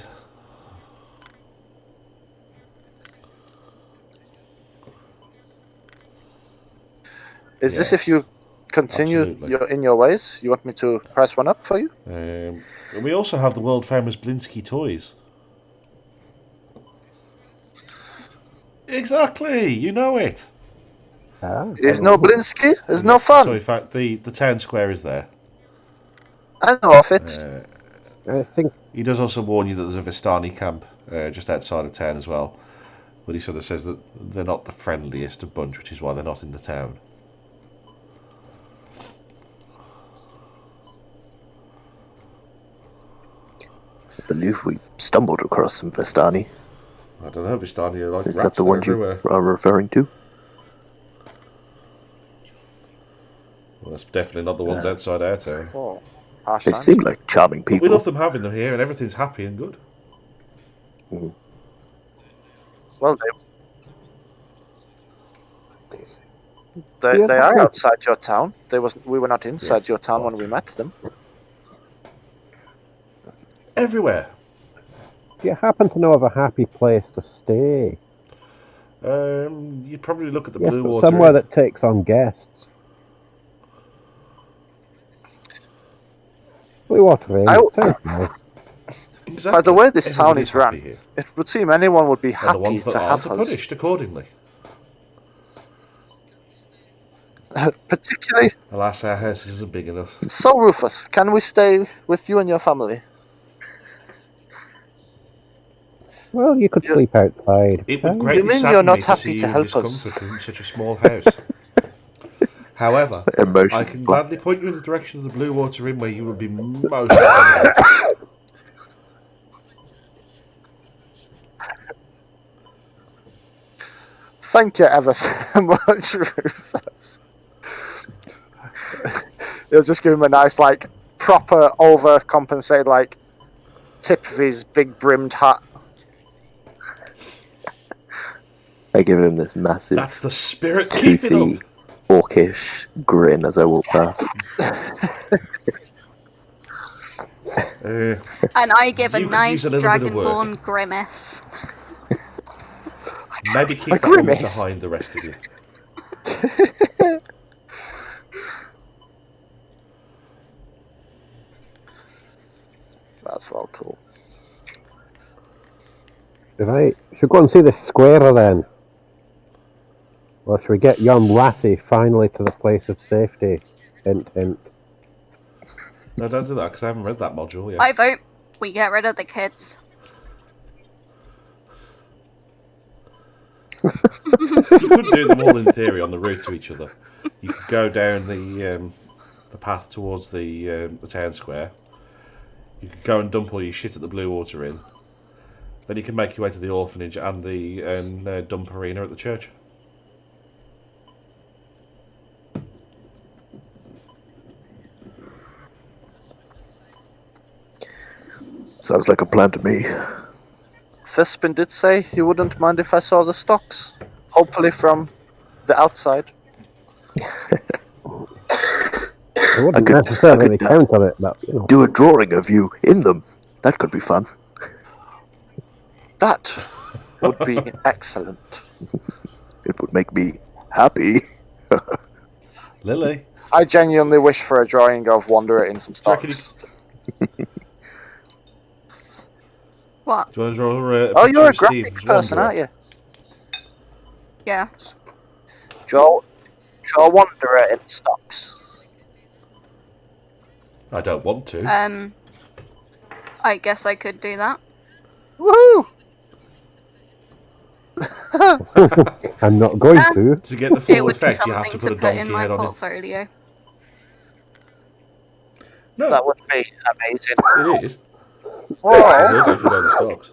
Is this Yeah, if you continue absolutely. in your ways? You want me to price one up for you? And we also have the world famous Blinsky toys. Exactly, you know it. Ah. There's no Blinsky. There's no Yes, so fun. in fact, the town square is there. I know of it. I think He does also warn you that there's a Vistani camp just outside of town as well. But he sort of says that they're not the friendliest of bunch, which is why they're not in the town. I believe we stumbled across some Vestani. I don't know, Vistani are like Is that rats, the they're ones you everywhere. are referring to? Well, that's definitely not the ones outside our town. Oh, harsh They times. seem like charming But we people. love them having them here, and everything's happy and good. Well, Yeah, they are okay. outside your town. We were not inside your town when we met them. Everywhere. do you happen to know of a happy place to stay? You'd probably look at the Yes, Blue but Water somewhere Inn. that takes on guests. Blue Water Inn. I- It sounds nice. Exactly. By the way this town Everybody's is run, happy here. it would seem anyone would be And the happy ones that to aren't have are us. punished accordingly. Particularly, Alas, our house isn't big enough. so Rufus, can we stay with you and your family? Well, you could Yeah. sleep outside. It would You greatly mean sadden you're me not to happy see to you in help us? discomfort in such a small house. However, Emotion. I can gladly point you in the direction of the Blue Water Inn where you would be most accommodated. Thank you ever so much, Rufus. He'll just give him a nice, like, proper overcompensated, like, tip of his big brimmed hat. I give him this massive, That's the spirit. Keep it toothy, up. orcish grin as I walk past. And I give a You could nice use a little bit of work. dragonborn grimace. Maybe keep A that one grimace. behind the rest of you. That's well cool. Right. Should go and see this square then. Or should we get young lassie finally to the place of safety? Hint, hint. No, don't do that because I haven't read that module yet. I vote we get rid of the kids. You could do them all in theory on the route to each other. You could go down the path towards the town square. You could go and dump all your shit at the Blue Water Inn. Then you can make your way to the orphanage and the dump arena at the church. Sounds like a plan to me. Thespin did say he wouldn't mind if I saw the stocks. Hopefully from the outside. I wouldn't could- necessarily I could, count on it, but you know. Do a drawing of you in them. That could be fun. That would be excellent. It would make me happy. Lily, I genuinely wish for a drawing of Wanderer in some do you reckon stocks. What? do you want to draw a Oh, picture you're a of Steve graphic as person, Wanderer? aren't you? Yeah. Draw Wanderer in stocks. I don't want to. I guess I could do that. Woohoo! I'm not going Ah. to. To get the It full would be effect, you have something to to put a put in donkey my head on it. portfolio. No, That would be amazing. it is. Whoa, It will do if you know the stocks.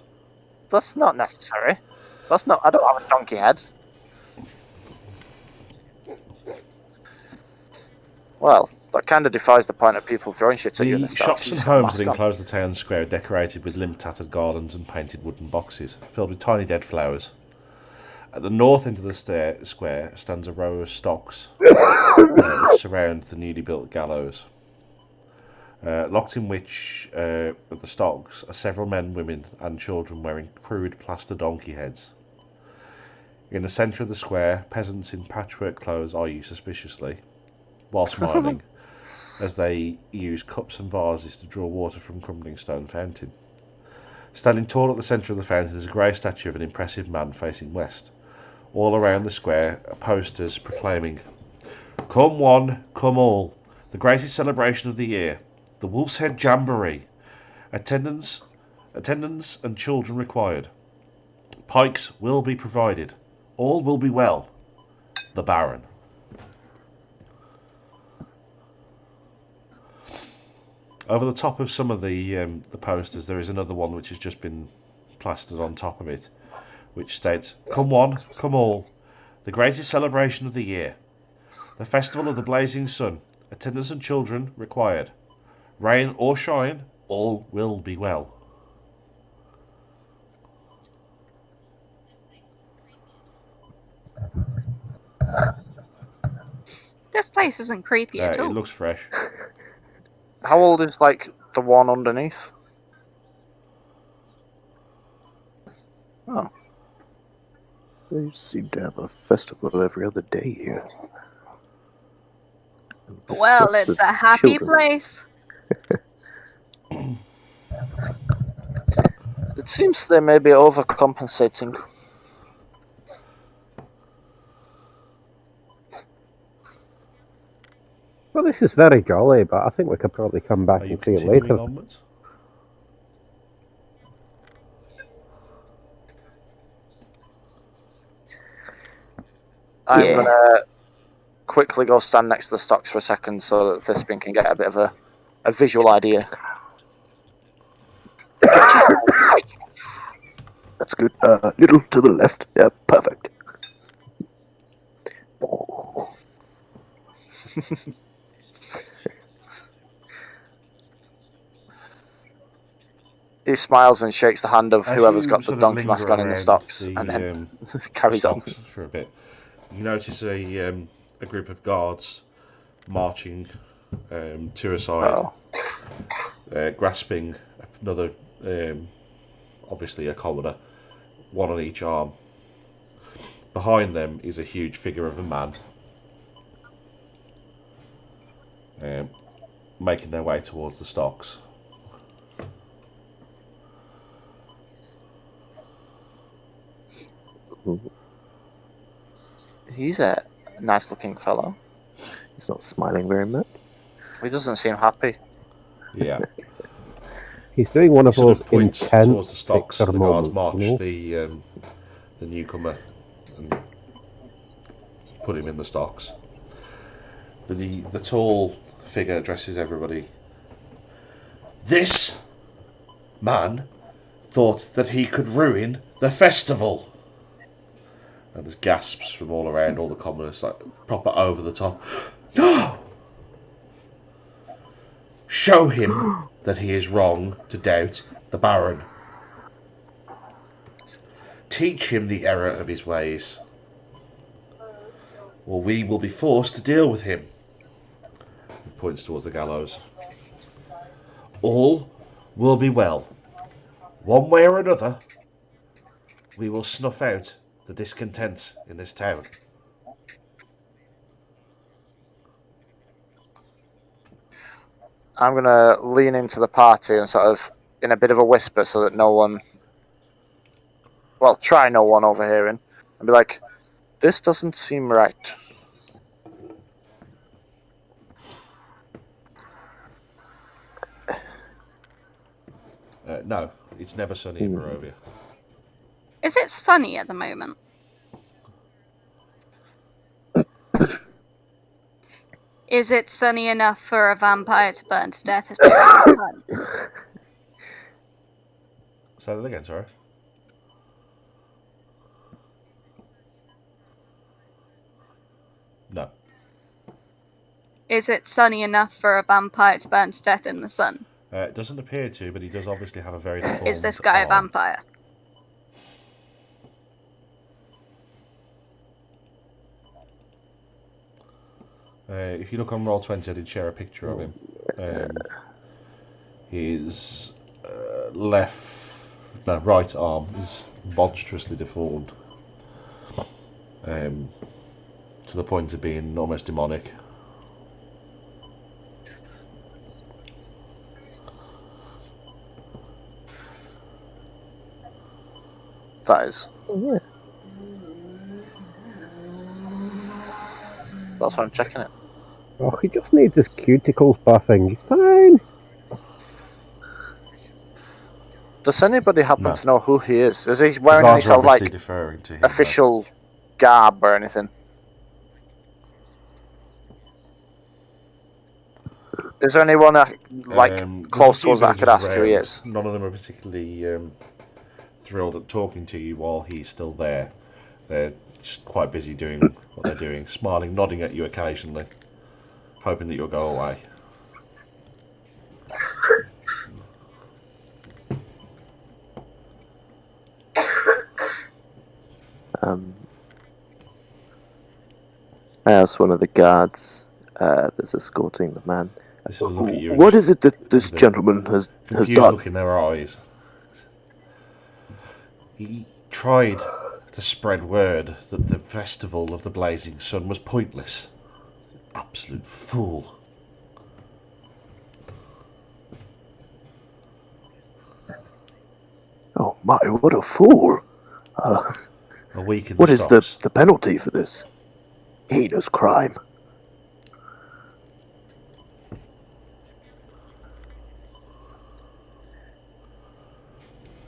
that's not necessary. That's not. I don't have a donkey head. Well, that kind of defies the point of people throwing shit at you in the The stocks. shops You and just got a homes that mask on. enclose the town square are decorated with limb-tattered garlands and painted wooden boxes filled with tiny dead flowers. At the north end of the square stands a row of stocks which surround the newly built gallows. Locked in which of the stocks are several men, women and children wearing crude plaster donkey heads. In the centre of the square, peasants in patchwork clothes eye you suspiciously, while smiling, as they use cups and vases to draw water from crumbling stone fountain. Standing tall at the centre of the fountain is a grey statue of an impressive man facing west. All around the square are posters proclaiming, "Come one, come all, the greatest celebration of the year, the Wolf's Head Jamboree. Attendance and children required. Pikes will be provided. All will be well. The Baron." Over the top of some of the posters, there is another one which has just been plastered on top of it, which states, "Come one, come all, the greatest celebration of the year, the festival of the blazing sun. Attendance and children required. Rain or shine, all will be well." This place isn't creepy at It all. looks fresh. How old is like the one underneath? Oh. They seem to have a festival every other day here. Well, Lots it's of a happy children. place. It seems they may be overcompensating. Well, this is very jolly, but I think we could probably come back Are you and see it continuing later. onwards? I'm Yeah. gonna quickly go stand next to the stocks for a second so that Thispin can get a bit of a visual idea. That's good. Little to the left. Yeah, perfect. He smiles and shakes the hand of As whoever's you got the sort of donkey linger mask on in the around stocks, the, and then the carries on. stocks for a bit, you notice a group of guards marching to a side, Oh, grasping another, obviously a commoner, one on each arm. Behind them is a huge figure of a man, making their way towards the stocks. he's a nice-looking fellow. He's not smiling very much. He doesn't seem happy. Yeah. He's doing one He of sort those of points intense towards the stocks. picture The guards moments, march you know? the newcomer and put him in the stocks. The tall figure addresses everybody. "This man thought that he could ruin the festival." And there's gasps from all around, all the commoners, like proper over the top. "No! Show him that he is wrong to doubt the Baron. Teach him the error of his ways, or we will be forced to deal with him." He points towards the gallows. "All will be well. One way or another, we will snuff out the discontent in this town." I'm gonna lean into the party and sort of, in a bit of a whisper, so that no one, well, try no one overhearing, and be like, "This doesn't seem right." No, it's never sunny in Barovia. Is it sunny at the moment? Is it sunny enough for a vampire to burn to death if there's no sun? Say that again, sorry. No. Is it sunny enough for a vampire to burn to death in the sun? It doesn't appear to, but he does obviously have a very deformed Is this guy a arm. vampire? If you look on Roll20, I did share a picture of him. His right arm is monstrously deformed. To the point of being almost demonic. That is. Oh, yeah. That's why I'm checking it. Oh, he just needs his cuticles buffing. He's fine. Does anybody happen No. to know who he is? Is he The wearing any guards are sort of obviously like deferring to him, official garb or anything? Is there anyone close to us that I could ask who he is? None of them are particularly thrilled at talking to you while he's still there. They're just quite busy doing what they're doing, smiling, nodding at you occasionally, hoping that you'll go away. I asked one of the guards that's escorting the man. They sort of look at you. What is it that this gentleman has confused done? look in their eyes. He tried to spread word that the festival of the Blazing Sun was pointless. Absolute fool. Oh my, what a fool! A week in the What is stocks. the penalty for this heinous crime?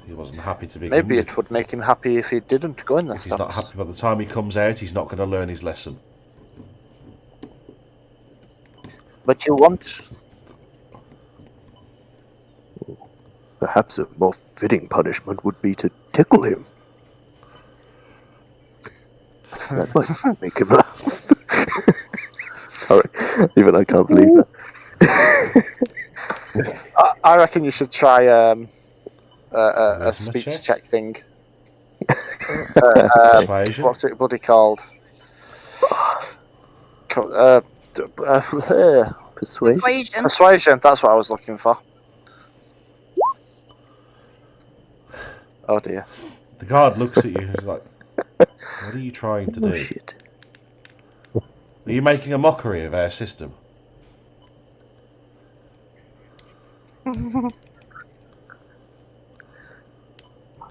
He wasn't happy to begin Maybe with. it would make him happy if he didn't go in the If he's not stocks. happy by the time he comes out, he's not going to learn his lesson. But you want... Perhaps a more fitting punishment would be to tickle him. That might make him laugh. Sorry, even I can't believe that. I reckon you should try a Charisma speech check? check thing. Persuasion? What's it bloody called? Persuasion. Persuasion. Persuasion, that's what I was looking for. Oh dear. The guard looks at you and is like, what are you trying to Oh do? shit. Are you making a mockery of our system?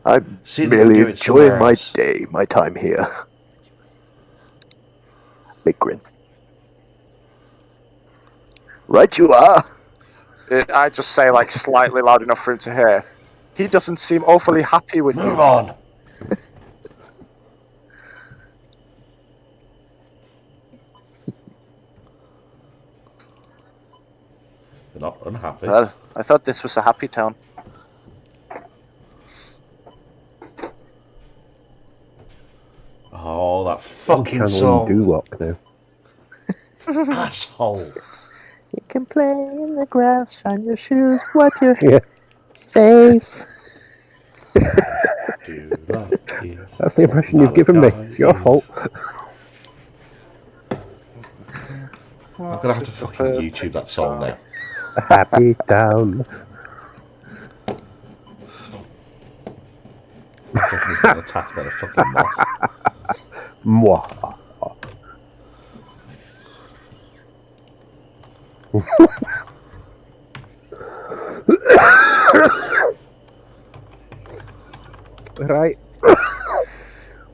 I'm See that you merely do it somewhere enjoying my else. day, my time here. Big grin. Right you are. I just say like slightly loud enough for him to hear. He doesn't seem awfully happy with Move you. on! You're not unhappy. Well, I thought this was a happy town. Oh, that fucking Channeling song. Duloc now. Asshole. You can play in the grass, shine your shoes, wipe your Yeah, face. Duloc is that's the impression you've given me. It's your fault. I'm gonna have to fucking YouTube that song now. A happy town. I'm definitely getting attacked by the fucking moss. Mwah. Right.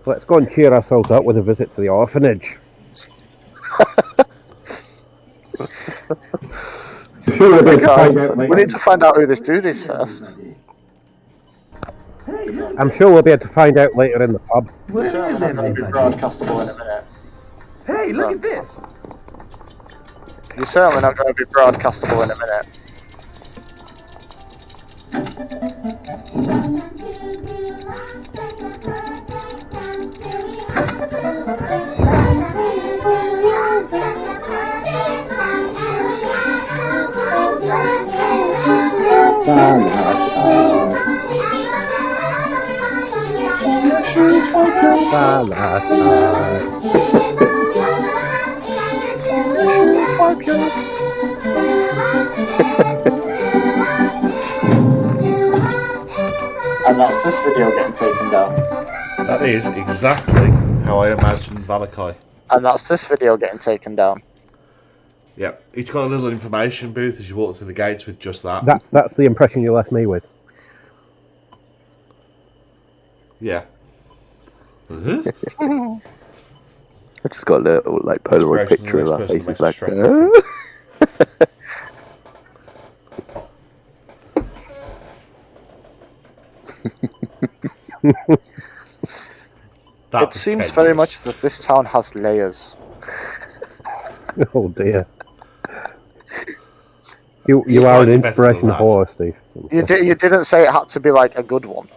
Let's go and cheer ourselves up with a visit to the orphanage. Oh my God. We need to find out who this dude is first. I'm sure we'll be able to find out later in the pub. Where is everybody? Broadcastable in a minute. Hey, look at this! You're certainly not going to be broadcastable in a minute. And that's this video getting taken down. That is exactly how I imagined Valakai. And that's this video getting taken down. Yeah, it's got a little information booth as you walk through the gates with just that. That's the impression you left me with. Yeah. I just got a little like Polaroid Expression picture of of our this person faces, makes like. Strahd That It was seems very tenuous. much that this town has layers. Oh dear. You are an Slightly better than inspiration that. whore, Steve. You didn't say it had to be like a good one.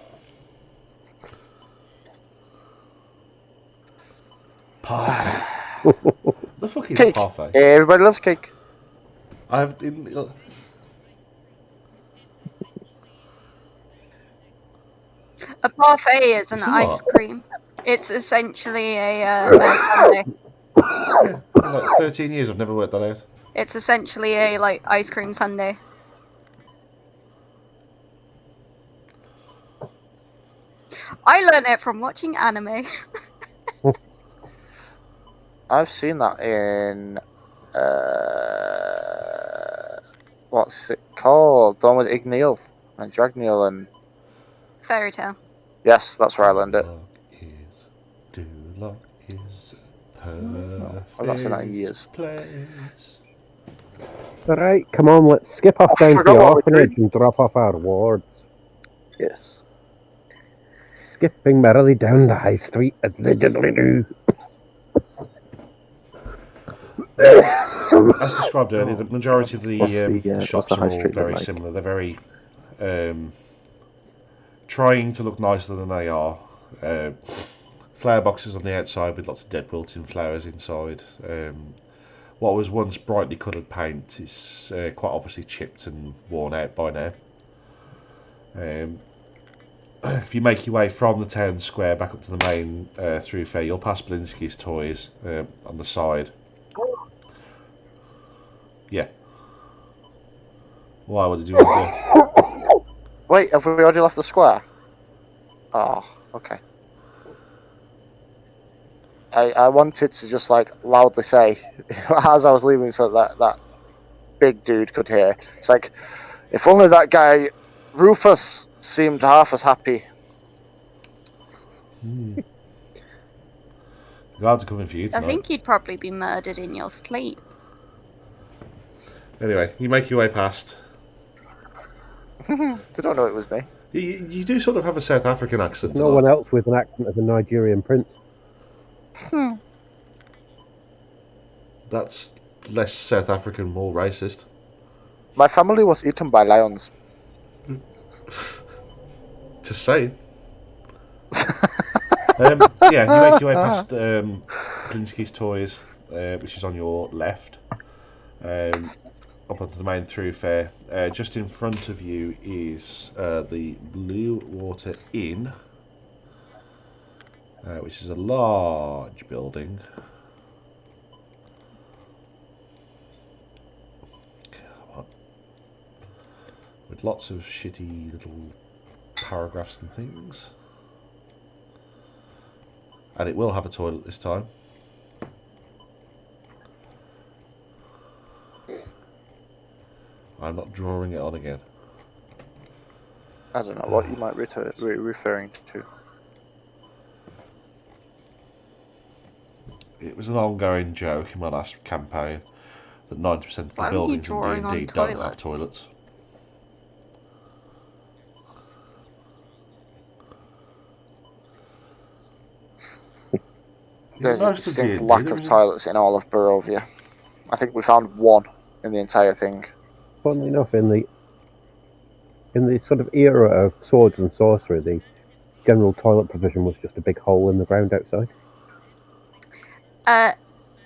Parfait. The fuck is Cake. parfait? Everybody loves cake. I've A parfait is an It's a ice what? cream. It's essentially a sundae. yeah, like 13 years I've never worked that out. It's essentially a like ice cream sundae. I learned it from watching anime. I've seen that in what's it called? The one with Igneel and Dragneel and Fairy tale. yes, that's where I learned it. Duloc is I've not seen that in years. place. Alright, come on, let's skip off I down to forgot the what we're orphanage and drop off our rewards. Yes. Skipping merrily down the high street at the diddly-doo. As described earlier, the majority of the What's the shops high are all street look very like? similar. They're very trying to look nicer than they are. Flower boxes on the outside with lots of dead wilting flowers inside. What was once brightly coloured paint is quite obviously chipped and worn out by now. If you make your way from the town square back up to the main thoroughfare, you'll pass Blinsky's toys on the side. Yeah. Why? What did you want to do? Wait, have we already left the square? Oh, okay. I wanted to just like loudly say as I was leaving so that big dude could hear. It's like, if only that guy Rufus seemed half as happy. Guards are coming for you I tonight. think you'd probably be murdered in your sleep. Anyway, you make your way past. They don't know it was me. You do sort of have a South African accent No tonight. one else with an accent of a Nigerian prince. That's less South African, more racist. My family was eaten by lions. Just saying. Yeah, you make your way past Blinsky's Toys, which is on your left, up onto the main thoroughfare. Just in front of you is the Blue Water Inn, which is a large building. Come on. With lots of shitty little paragraphs and things. And it will have a toilet this time. I'm not drawing it on again. I don't know what you might be referring to. It was an ongoing joke in my last campaign that 90% of the Why were you buildings in drawing on D&D don't have toilets? toilets. There's a Most of distinct D&D, lack don't of you? toilets in all of Barovia. I think we found one in the entire thing. Funnily enough, in the sort of era of swords and sorcery, the general toilet provision was just a big hole in the ground outside.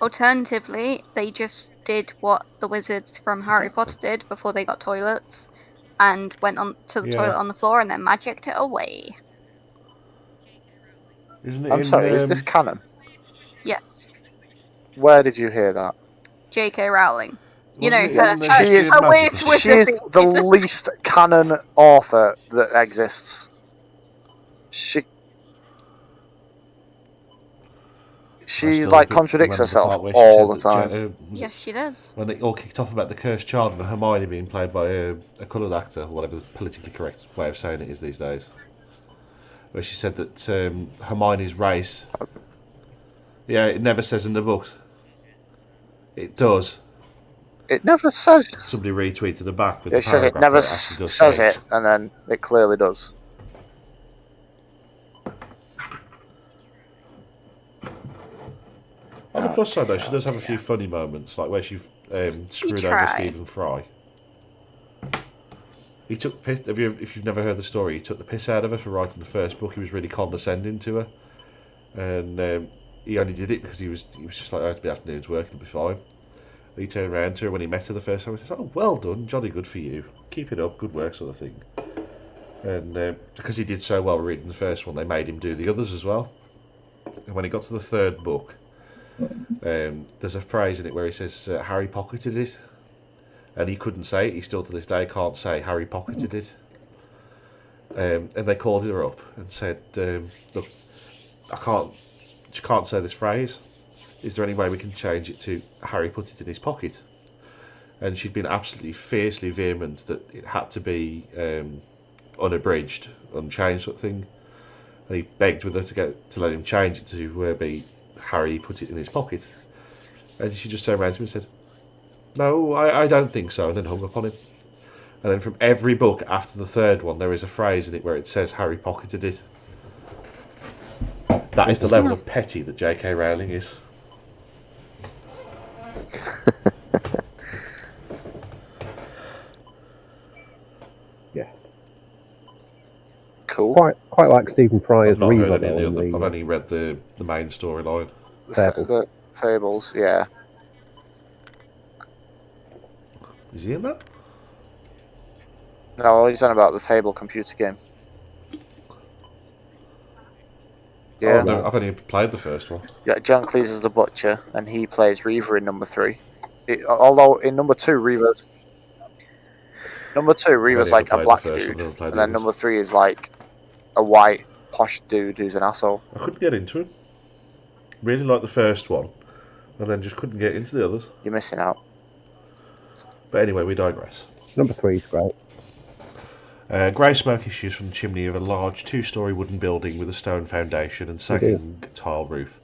Alternatively, they just did what the wizards from Harry Potter did before they got toilets, and went on to the toilet on the floor and then magicked it away. Isn't it? I'm sorry, is this canon? Yes, Where did you hear that? J.K. Rowling. You Wasn't know, it her, in the She History is- of a weird Magic? wizard She is thing. the least canon author that exists. She I still like remember contradicts the herself part where she all the said that time. Yes, she does. when it all kicked off about the cursed child and Hermione being played by a coloured actor, whatever the politically correct way of saying it is these days, where she said that Hermione's race, it never says in the book. It does. It never says. Somebody retweeted the back with It the says it paragraph never where it actually does says say it, and then it clearly does. On the plus side, though, she does have a few funny moments, like where she screwed over try. Stephen Fry. He took the piss. If you've never heard the story, he took the piss out of her for writing the first book. He was really condescending to her, and he only did it because he was just like, "Oh, it'll be afternoon's work, it'll be fine." He turned around to her when he met her the first time and says, "Oh, well done, jolly good for you. Keep it up, good work," sort of thing. And because he did so well reading the first one, they made him do the others as well. And when he got to the third book, there's a phrase in it where he says, "Harry pocketed it," and he couldn't say it. He still to this day can't say Harry pocketed it. And they called her up and said, "Look, she can't say this phrase. Is there any way we can change it to Harry put it in his pocket?" And she'd been absolutely fiercely vehement that it had to be unabridged, unchanged sort of thing. And he begged with her to let him change it to be Harry put it in his pocket. And she just turned around to him and said, "No, I don't think so," and then hung up on him. And then from every book after the third one, there is a phrase in it where it says Harry pocketed it. That is the level of petty that J.K. Rowling is. Yeah. Cool. Quite like Stephen Fry I've as not Reaver. heard any of the though, other. in I've only read the main storyline. Fables. Fables, yeah. Is he in that? No, he's on about the Fable computer game. Yeah. Oh, no, I've only played the first one. Yeah, John Cleese is the Butcher, and he plays Reaver in number 3. Although in number 2, Reaver's like a played the black first one, dude, never played and the then others. number 3 is like a white posh dude who's an asshole. I couldn't get into him. Really liked the first one, and then just couldn't get into the others. You're missing out. But anyway, we digress. Number 3 is great. Grey smoke issues from the chimney of a large two-storey wooden building with a stone foundation and sagging tile roof,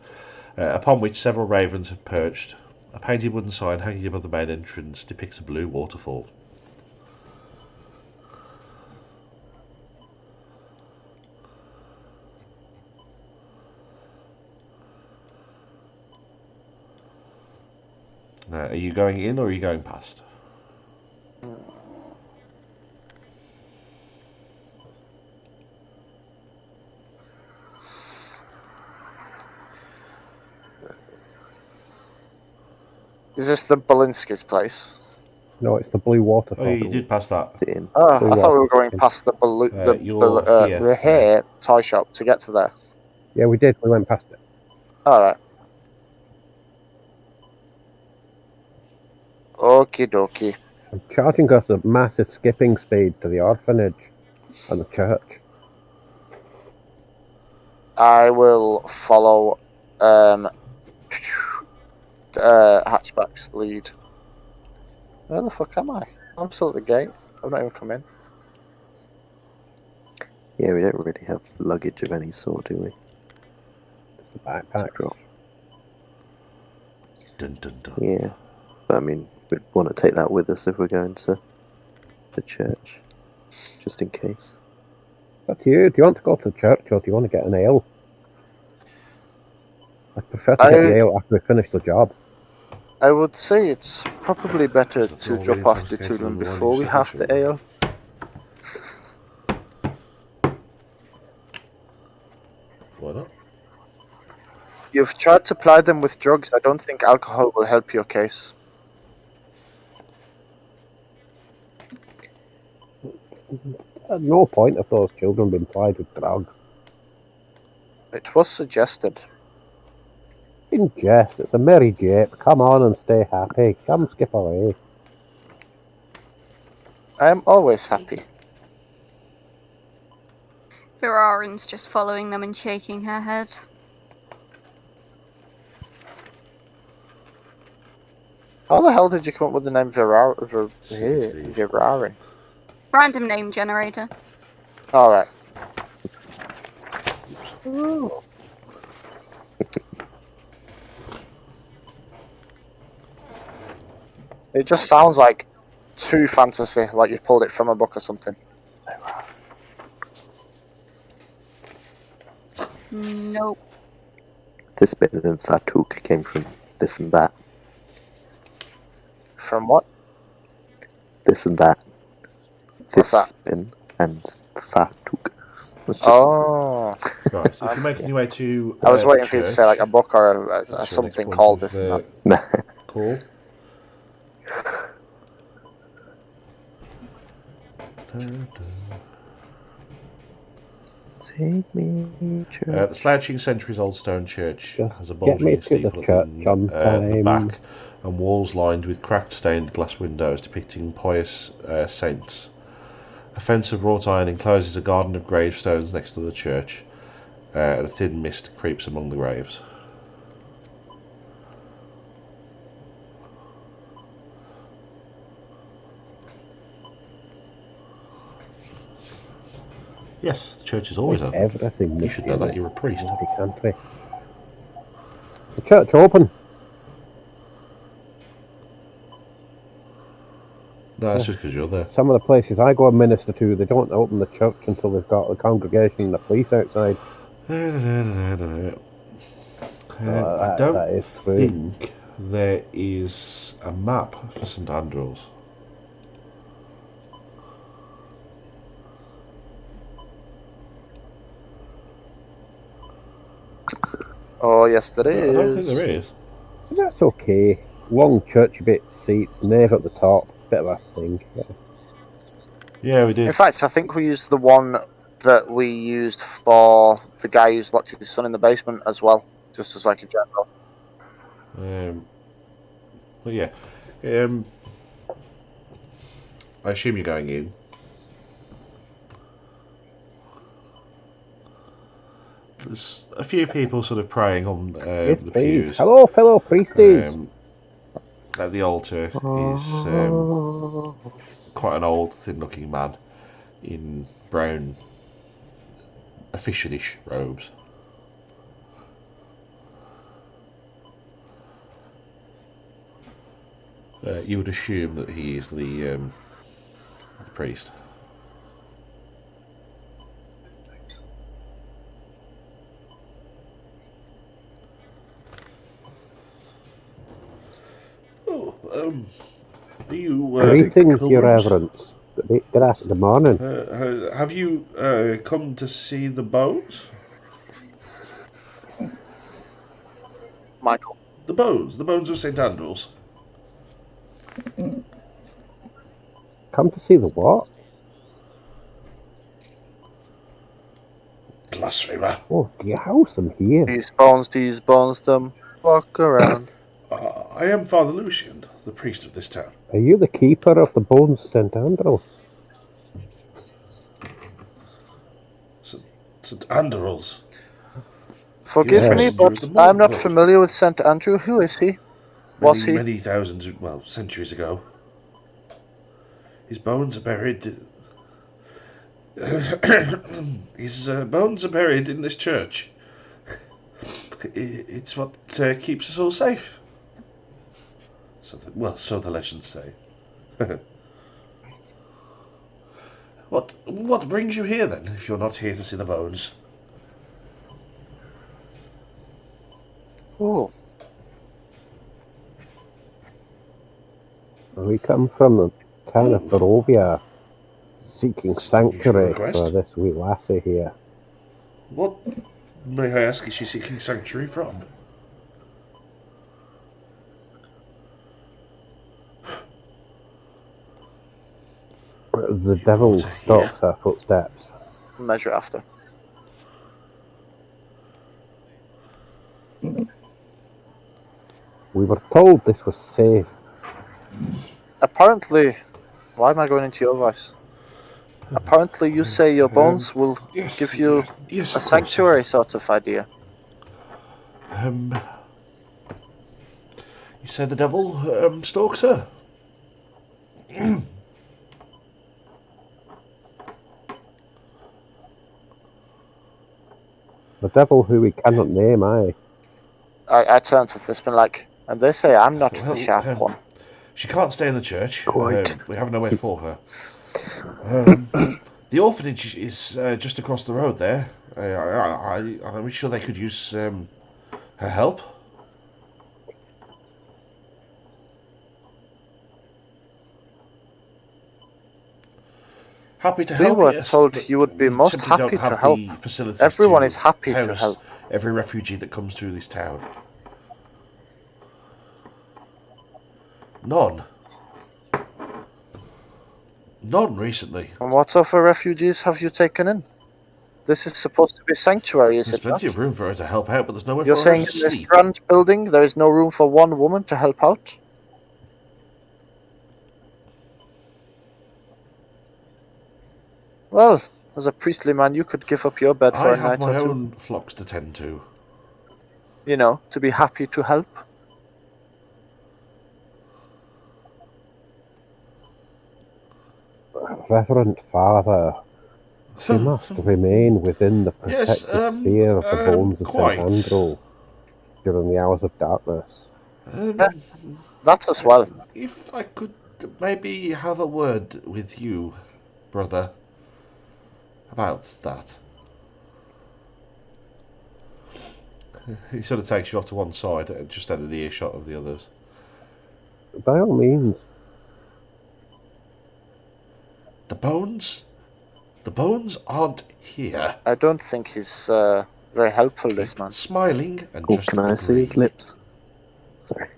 upon which several ravens have perched. A painted wooden sign hanging above the main entrance depicts a blue waterfall. Now, are you going in or are you going past? Is this the Balinski's place? No, it's the Blue Waterfall. Oh, you did pass that. In. Oh, Blue I thought we were going Waterfall. past You're here. the hair toy shop to get to there. Yeah, we did. We went past it. Alright. Okie dokie. I'm charging us a massive skipping speed to the orphanage and the church. I will follow Hatchback's lead. Where the fuck am I? I'm still at the gate. I've not even come in. Yeah, we don't really have luggage of any sort, do we? The backpack. Drop. Dun, dun, dun. Yeah. But I mean, we'd want to take that with us if we're going to the church. Just in case. Up to you. Do you want to go to the church or do you want to get an ale? I prefer to get the ale after we finish the job. I would say it's probably better That's to all drop really off the intoxicated children on the one before you we said have that the you ale. Why not? You've tried to ply them with drugs. I don't think alcohol will help your case. At no point have those children been plied with drugs. It was suggested. In jest, it's a merry jape. Come on and stay happy. Come skip away. I am always happy. Virarin's just following them and shaking her head. How the hell did you come up with the name Steve. Virarin? Random name generator. Alright. It just sounds like too fantasy, like you've pulled it from a book or something. Nope. This bit in Fatuk came from this and that. From what? This and that. What's that? Bin and Fatuk. It's just Oh. Right, if you're making your way to I was the waiting for you to say like a church, book or that's your something next point called of, this and that. call. Take me to church. The slouching centuries-old stone church Just has a get me bulging to the steeple at church on the time. back and walls lined with cracked stained glass windows depicting pious saints. A fence of wrought iron encloses a garden of gravestones next to the church, and a thin mist creeps among the graves. Yes, the church is always open. Everything You should know that, you're a priest. bloody country. The church open. No, it's just because you're there. Some of the places I go and minister to, they don't open the church until they've got the congregation and the police outside. I that don't is true. think there is a map for St Andrews. Oh yes there is. I don't think there is. That's okay. Long church bit seats, nave at the top, bit of a thing. Yeah, we did. In fact, I think we used the one that we used for the guy who's locked his son in the basement as well, just as like a general. But yeah, I assume you're going in. There's a few people sort of praying on Yes, the please. pews. Hello, fellow priesties. At the altar is quite an old, thin-looking man in brown, officialish robes. You would assume that he is the priest. Oh, are you Greetings, your pilgrims? reverence. Good morning. Have you come to see the bones? Michael. The bones of St Andrews. Come to see the what? Blasphemer. Oh, do you house them here? These bones, them walk around. I am Father Lucian, the priest of this town. Are you the keeper of the bones of St. Andrew? St Andrews. Forgive Yes. me, Messenger of but the I'm not Lord. familiar with St. Andrew. Who is he? Was he? Many thousands, centuries ago. His bones are buried. His bones are buried in this church. It's what keeps us all safe. So the legends say. What brings you here then, if you're not here to see the bones? Oh. come from the town of Barovia, seeking It's an unusual sanctuary request. for this wee lassie here. What, may I ask, is she seeking sanctuary from? The You devil brought her stalks her footsteps. Measure after. We were told this was safe. Apparently, why am I going into your voice? Apparently, you say your bones will Yes, give you yes, a of course. sanctuary sort of idea. You say the devil stalks her? The devil who we cannot name, aye. I turn to Thistman like, and they say I'm not Well, the sharp one. She can't stay in the church. Quite. We have nowhere for her. The orphanage is just across the road there. I'm sure they could use her help. Happy to We help. were Yes, told but you would be we most simply happy don't have to help. the facilities Everyone to is happy to house help. every refugee that comes through this town. None recently. And what other refugees have you taken in? This is supposed to be sanctuary, is There's it not? plenty of room for her to help out, but there's nowhere You're for her saying to in this sleep. grand building there is no room for one woman to help out? Well, as a priestly man, you could give up your bed for I a have night or my two. own flocks to tend to. You know, to be happy to help. Reverend Father, she must remain within the Yes, protected sphere of the bones of quite. St. Andrew during the hours of darkness. That as well. If I could maybe have a word with you, brother, about that. He sort of takes you off to one side, just out of the earshot of the others. By all means. The bones? The bones aren't here. I don't think he's very helpful, this man. Smiling and Or just can I see his agree. lips? Sorry.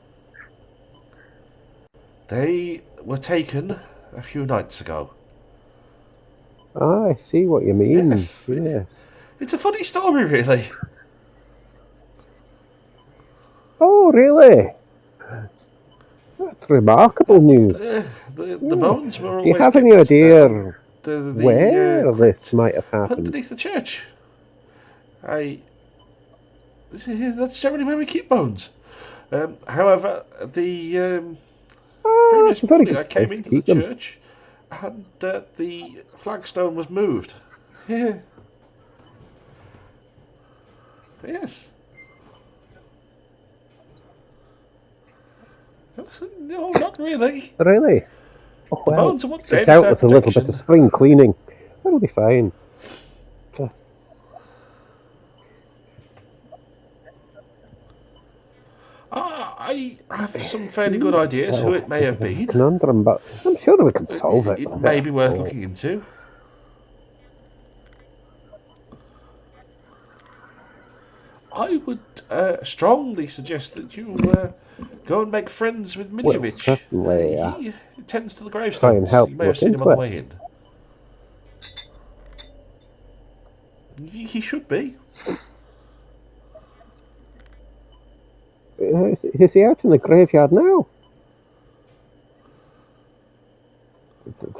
They were taken a few nights ago. Ah, I see what you mean. Yes. Yes. It's a funny story, really. Oh, really? That's remarkable news. The bones were Do you always have kept any idea where this crypt might have happened? underneath the church. That's generally where we keep bones. However, the previous It's a very morning I good came place to into the keep them. church and the flagstone was moved. Yeah. Yes. No, not really. Really? Oh, The well, bones are what it's gave us out our with a little bit protection. of spring cleaning. That'll be fine. I have some fairly good ideas who it may have been. Conundrum, but I'm sure we can solve it. It with a may bit be of worth thought. looking into. I would strongly suggest that you go and make friends with Well, Miljevich. certainly. He tends to the Try and gravestones. help You may have look seen him into on the it. way in. He should be. Is he out in the graveyard now?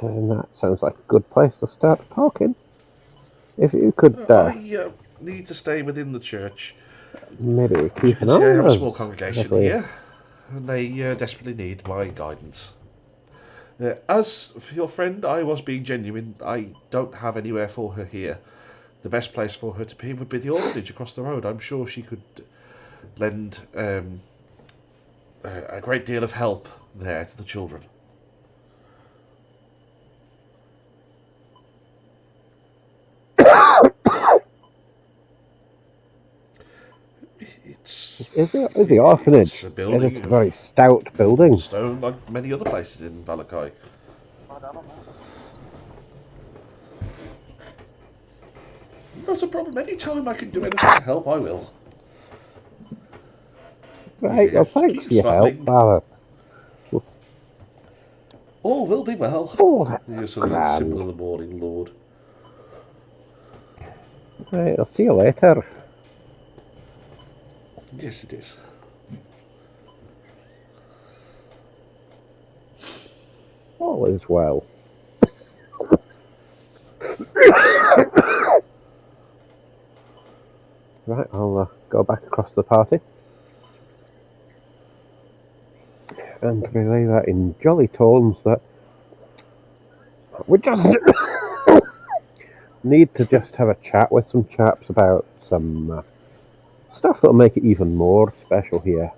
Then that sounds like a good place to start talking. If you could I need to stay within the church. maybe As you keep can an see, eye I have on a us. small congregation as we- here, and they desperately need my guidance. As for your friend, I was being genuine. I don't have anywhere for her here. The best place for her to be would be the orphanage across the road. I'm sure she could lend a great deal of help there to the children. It's Is the orphanage? It's a Is building it a very stout building? stone like many other places in Valakai. Not a problem. Anytime I can do anything to help, I will. Right, well, Yes, thanks keep for your help, smiling. Father. All will be well. Oh, that's You're sort of a symbol grand. of the morning, Lord. Right, I'll see you later. Yes, it is. All is well. Right, I'll go back across the party and relay that in jolly tones that we just need to just have a chat with some chaps about some stuff that'll make it even more special here.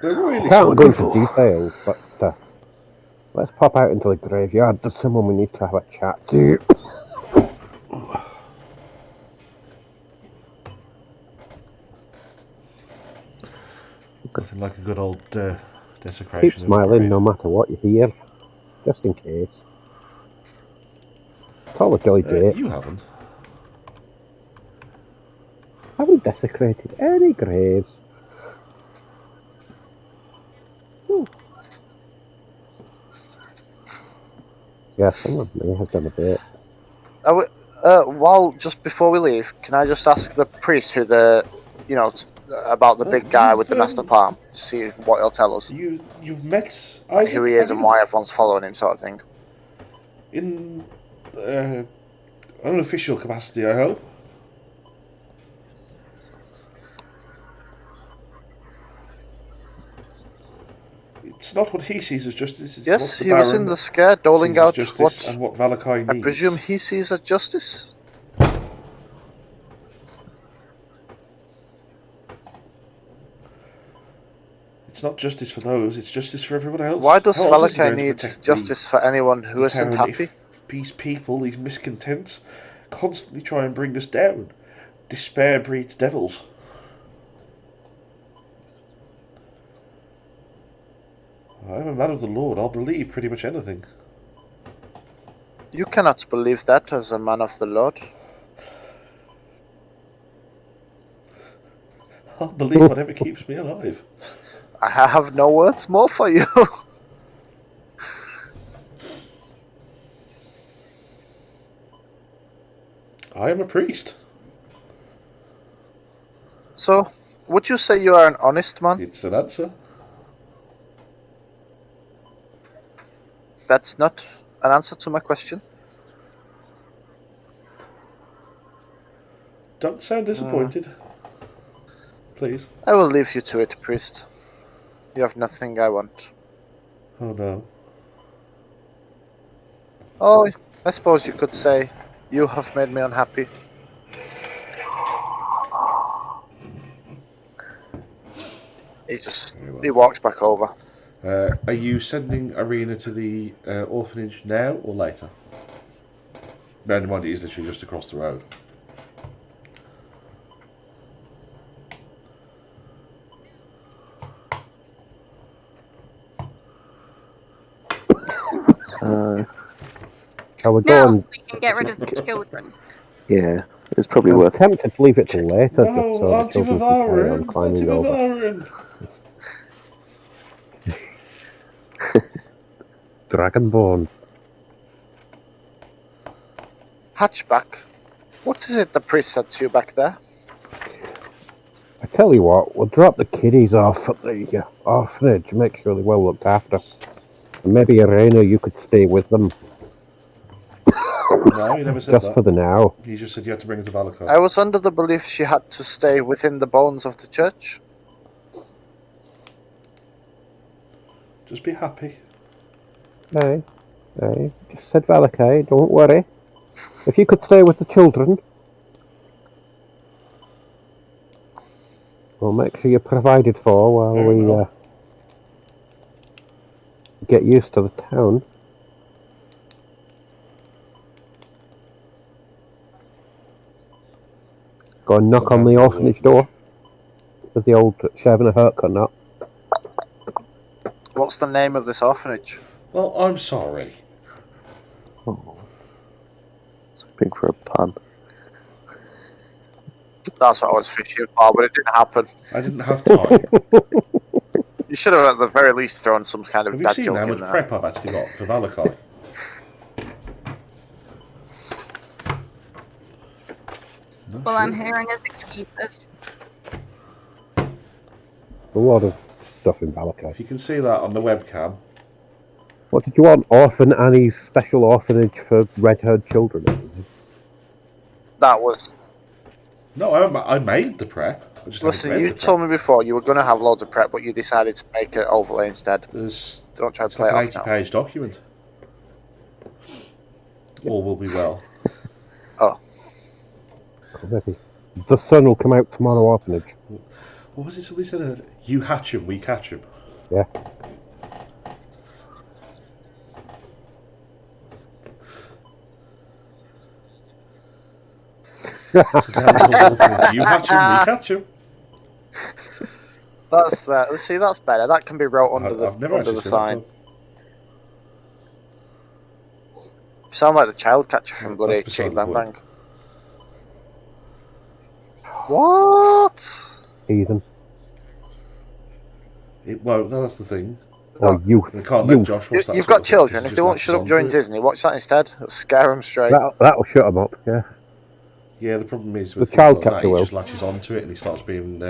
They're really Can't go into wonderful. details, but let's pop out into the graveyard. There's someone we need to have a chat to. Nothing like a good old desecration Keep of a smiling grave. no matter what you hear, just in case. It's all a jolly joke. You haven't. Haven't desecrated any graves. Yeah, someone may have done a bit. While just before we leave, can I just ask the priest who about the big guy with the master palm? See what he'll tell us, You've met like Isaac, who he is have and you? why everyone's following him, sort of thing. In unofficial capacity, I hope. It's not what he sees as justice. It's what Yes, the he was in Baron the scare, doling sees as out justice what and what Valakai I needs. presume he sees as justice. It's not justice for those, it's justice for everyone else. Why does How else is he Valakai going to need protect justice for anyone who the isn't town happy? if these people, these miscontents, constantly try and bring us down? Despair breeds devils. I'm a man of the Lord. I'll believe pretty much anything. You cannot believe that as a man of the Lord. I'll believe whatever keeps me alive. I have no words more for you. I am a priest. So, would you say you are an honest man? It's an answer. That's not an answer to my question. Don't sound disappointed. Please. I will leave you to it, priest. You have nothing I want. Oh no. Oh, I suppose you could say, you have made me unhappy. He walks back over. Are you sending Irina to the orphanage now or later? Bear in mind it is literally just across the road. Shall we No, go so and... we can get rid of the children. Yeah, it's probably I'm worth. tempted to leave it till later, just No, so the Auntie children can carry on Vavarin! climbing Auntie over. Vavarin! Dragonborn. Hatchback, what is it the priest said to you back there? I tell you what, we'll drop the kiddies off at the orphanage, make sure they're well looked after. And maybe Irena, you could stay with them. No, he never said just that. for the now. He just said you had to bring her to Valakai. I was under the belief she had to stay within the bones of the church. Just be happy. Aye. Just said Valakai, don't worry. If you could stay with the children, we'll make sure you're provided for while Very we well. get used to the town. Go and knock on the orphanage door with the old shaving a haircut nut. What's the name of this orphanage? Well, I'm sorry. Oh. Hoping for a pun. That's what I was fishing for, but it didn't happen. I didn't have time. You should have at the very least thrown some kind of Have you dad seen joke how in much there. prep I've actually got for Valakai? No, Well, I'm sure. hearing his excuses. A lot of stuff in Valakai. If you can see that on the webcam. What did you want? Orphan Annie's special orphanage for red-haired children? That was... No, I made the prep. I just Listen, haven't read you the prep. told me before you were going to have loads of prep, but you decided to make it overlay instead. There's Don't try to it's play like it an off now. 80-page document. All will be well. Oh. Maybe. The sun will come out tomorrow, orphanage. What was it somebody said earlier? You hatch him, we catch him. Yeah. You hatch him, we catch him. That's that. Let's see, that's better. That can be wrote under I've never under actually the seen sign. that. You sound like the child catcher from That's bloody beside Chick the Bang point. Bang. What? Heathen. It won't, no, that's the thing. Or youth. We can't let Youth. Josh watch that You've sort got of thing, children. 'cause If he they just won't latches shut up onto during it. Disney, watch that instead. It'll scare them straight. That'll shut them up, yeah. Yeah, the problem is with The child things like that, catcher he will. just latches onto it and he starts being...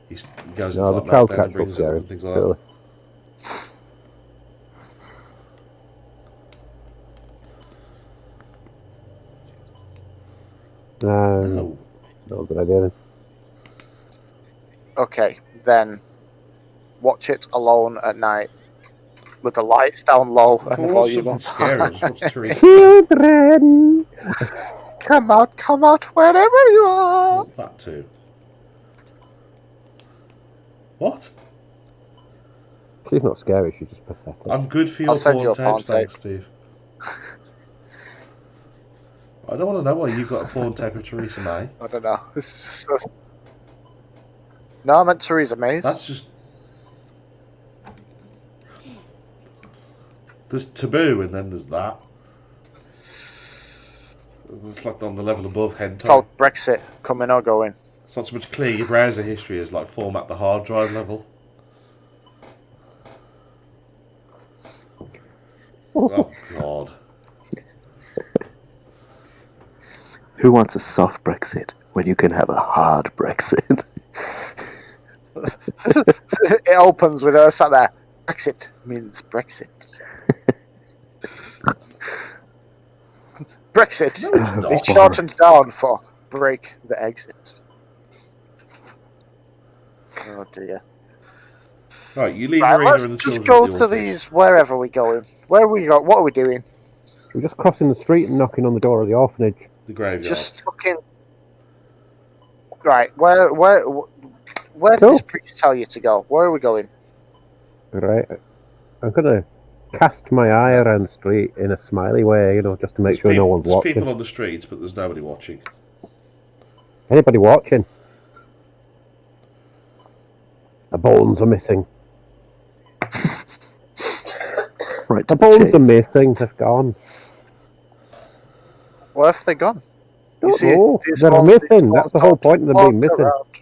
he goes No, into the like child meltdown and catcher will brings it up scare and him. things like Surely. that. No. No. Not a good idea then. Okay, then watch it alone at night with the lights down low and the If I want volume something up. scary, I'll just watch Teresa. Children! Come out, wherever you are. That too. What? She's not scary, she's just pathetic. I'm good for your I'll send you porn a porn tapes, thanks, Steve. I don't want to know why you got a porn tape of Theresa May. I don't know. This is so... No, I meant Theresa May's. That's just... There's Taboo and then there's that. It's like on the level above hentai. called Brexit, coming or going. It's not so much clear your browser history as like format the hard drive level. Oh God. Who wants a soft Brexit when you can have a hard Brexit? It opens with her sat there. Brexit means Brexit. Brexit No, it's not. is shortened down for break the exit. Oh dear. Right, you leave Right, Marina let's and the just children go at the to orphanage. these wherever we going. Where are we go? What are we doing? We're just crossing the street and knocking on the door of the orphanage. The graveyard. Just fucking. Right, where did Cool. this priest tell you to go? Where are we going? Right. I'm gonna cast my eye around the street in a smiley way, you know, just to make There's sure no peop- one's there's watching. people on the streets, but there's nobody watching. Anybody watching? The bones are missing. Right The to the bones are chase. missing, they're gone. Where have they gone? Don't know. these They're ones- these missing. That's ones the whole don't point of them walk being missing. around.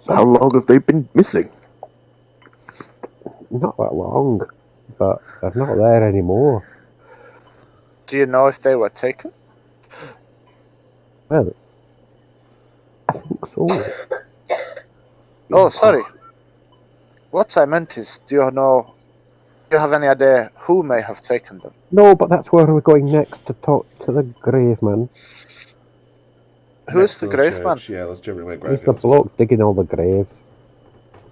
How long have they been missing? Not that long, but they're not there anymore. Do you know if they were taken? Well, I think so. Oh, sorry. What I meant is, do you have any idea who may have taken them? No, but that's where we're going next to talk to the grave man. Who Next is the to grave man? church. Yeah, that's generally where He's the graveyards are. bloke digging all the graves.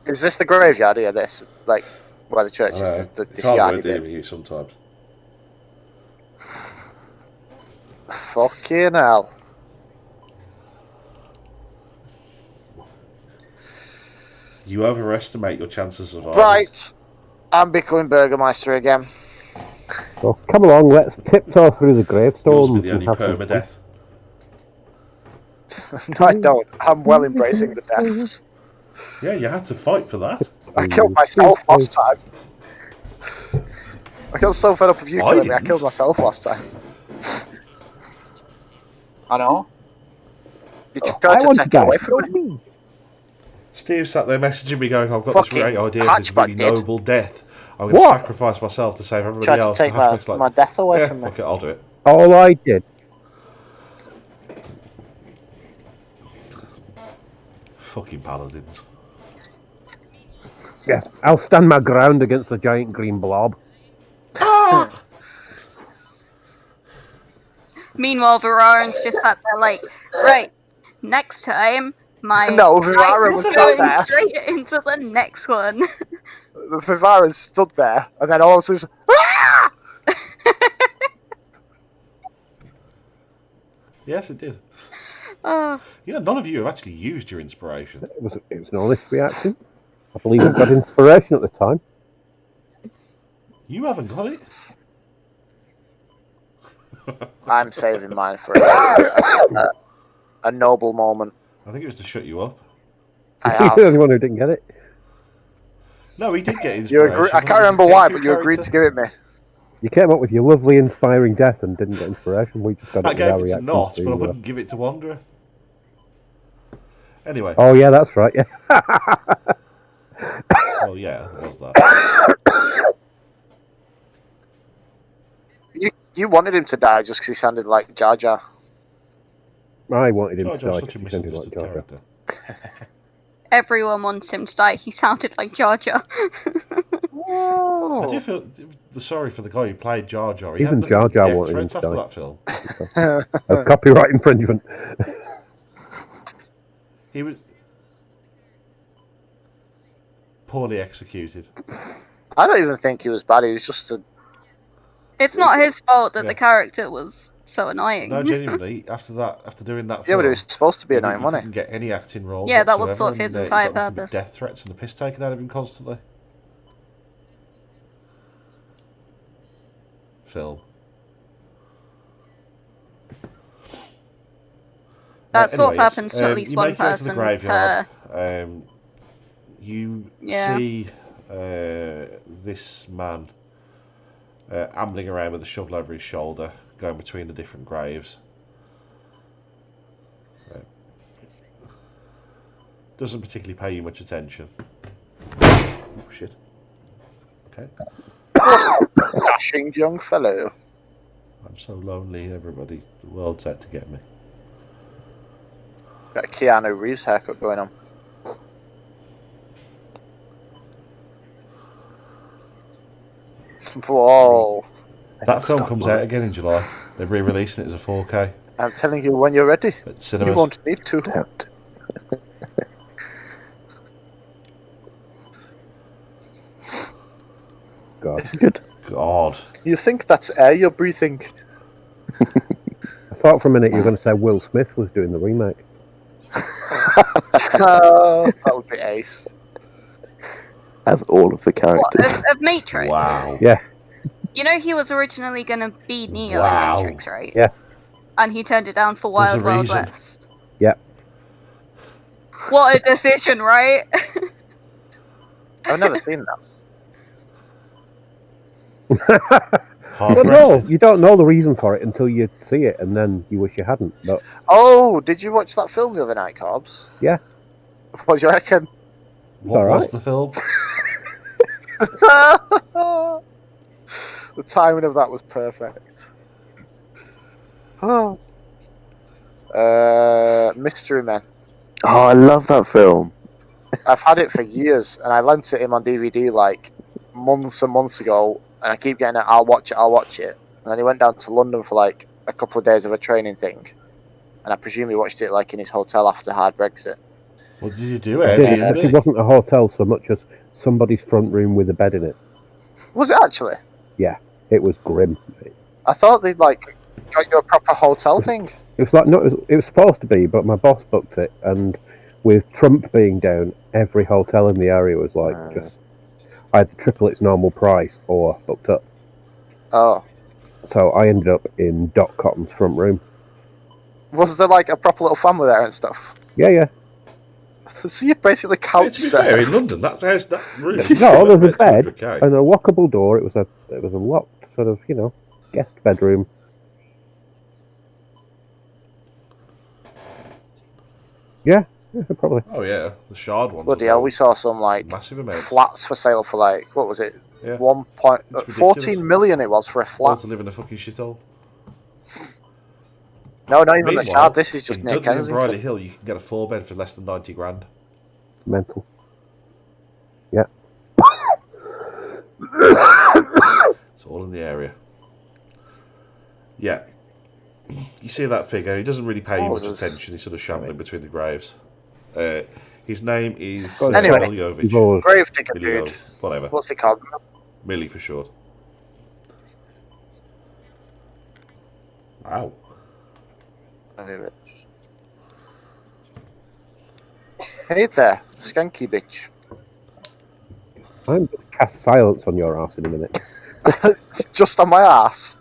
Is this the graveyard here? This, like, where the church I know. is? It's This hard yardy work dealing bit. with you sometimes. Fucking hell. You overestimate your chances of survival. Right. I'm becoming Burgermeister again. So come along, let's tiptoe through the Yours will gravestones be the and only have some fun. permadeath. No, I don't. I'm well embracing the deaths. Yeah, you had to fight for that. I killed myself last time. I got so fed up with you I killing me, I didn't. killed myself last time. I know. You tried to take it away from me. Steve sat there messaging me going, I've got Fucking this great idea for this really hatchback did. noble death. I'm going to What? sacrifice myself to save everybody Tried to else. take And Hatchback's my death away yeah, from me. fuck it, I'll do it. All I did. Fucking paladins. Yeah, I'll stand my ground against the giant green blob. Meanwhile, Vararen's just sat there like, right, next time, my No, Vivara is was sat going there. straight into the next one. Vivara stood there, and then all of a sudden, ah! Yes, it did. Oh, You know, none of you have actually used your inspiration. It was an honest reaction. I believe it got inspiration at the time. You haven't got it. I'm saving mine for a noble moment. I think it was to shut you up. I You're the have. only one who didn't get it. No, he did get You inspiration. agree? I can't remember why, but you agreed to give it me. You came up with your lovely, inspiring death and didn't get inspiration. We just got I it with our gave it to reaction. Not, but I wouldn't give it to Wanderer. Anyway. Oh yeah, that's right. Yeah. Well, yeah, it was that. You wanted him to die just because he sounded like Jar Jar. I wanted him Jar to Jar's die such a because he sounded like misunderstood Jar Jar. character. everyone wants him to die. He sounded like Jar Jar. I do feel sorry for the guy who played Jar Jar. He Even had Jar Jar death wanted him threats to after die. that film. Of copyright infringement. He was poorly executed. I don't even think he was bad. He was just a. It's not his fault that Yeah. the character was so annoying. No, genuinely, after doing that Yeah, film, but it was supposed to be annoying, he wasn't didn't it? get any acting roles. Yeah, that was whatsoever, sort of his and, entire he got nothing but purpose. Death threats and the piss taken out of him constantly. Film. That sort of Anyway, happens to at least you one make your way to the person graveyard. per. You Yeah. see this man ambling around with a shovel over his shoulder, going between the different graves. Doesn't particularly pay you much attention. Oh, shit. Okay. Dashing young fellow. I'm so lonely, everybody. The world's out to get me. Got a Keanu Reeves haircut going on. Whoa. That film comes out again in July. They're re-releasing it as a 4K I'm telling you when you're ready. at cinemas. You won't need to. Doubt. God. Good. God. You think that's air you're breathing? I thought for a minute you were going to say Will Smith was doing the remake. That would be ace. As all of the What, characters. of Matrix? Wow. Yeah. You know he was originally going to be Neo Wow. in Matrix, right? Yeah. And he turned it down for There's Wild a Wild reason. West. Yeah. What a decision, right? I've never seen that. Half But no, rested. you don't know the reason for it until you see it, and then you wish you hadn't. But Oh, did you watch that film the other night, Cobbs? Yeah. What do you reckon? What alright. was the film? The timing of that was perfect. Oh. Mystery Men. Oh, I love that film. I've had it for years, and I lent it him on DVD like months and months ago, and I keep getting it, I'll watch it. And then he went down to London for like a couple of days of a training thing, and I presume he watched it like in his hotel after hard Brexit. What did you do? it, did, Airbnb? except it wasn't a hotel so much as somebody's front room with a bed in it. Was it actually? It was grim. I thought they'd like got you a proper hotel thing. It was like it was supposed to be, but my boss booked it, and with Trump being down, every hotel in the area was like just either triple its normal price or booked up. Oh. So I ended up in Doc Cotton's front room. Was there like a proper little family there and stuff? Yeah. So you basically Yeah, couch to be fair, in surfed. London, that room. No, there's a bed 200K. and a lockable door. It was a locked sort of, guest bedroom. Yeah, probably. Oh yeah, the Strahd ones. Bloody hell, we saw some like massive amounts. flats for sale for like, what was it? Yeah. 14 million it was for a Well, flat. to live in a fucking shithole. No, not even the Meanwhile, Shard. This is just in near Dudley and Bridley Kensington. Hill, you can get a 4-bed for less than 90 grand. Mental. Yeah. It's all in the area. Yeah. You see that figure, he doesn't really pay you much attention, he's sort of shambling between the graves. His name is Anyway. Miljovich. Grave digger Miljo, dude. whatever. What's it called? Millie for short. Wow. Hey there, skanky bitch. I'm going to cast silence on your ass in a minute. It's just on my ass.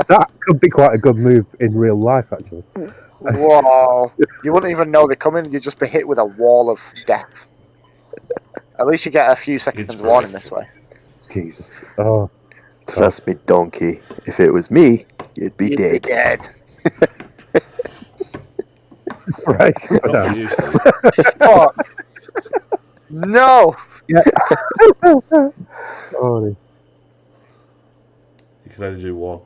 That could be quite a good move in real life, actually. Whoa. You wouldn't even know they're coming, you'd just be hit with a wall of death. At least you get a few seconds warning this way. Jesus. Oh. Trust me, donkey. If it was me, you'd be dead. Dead. Right. Not you, Steve. Fuck. No. Yeah. Oh, You can only do one.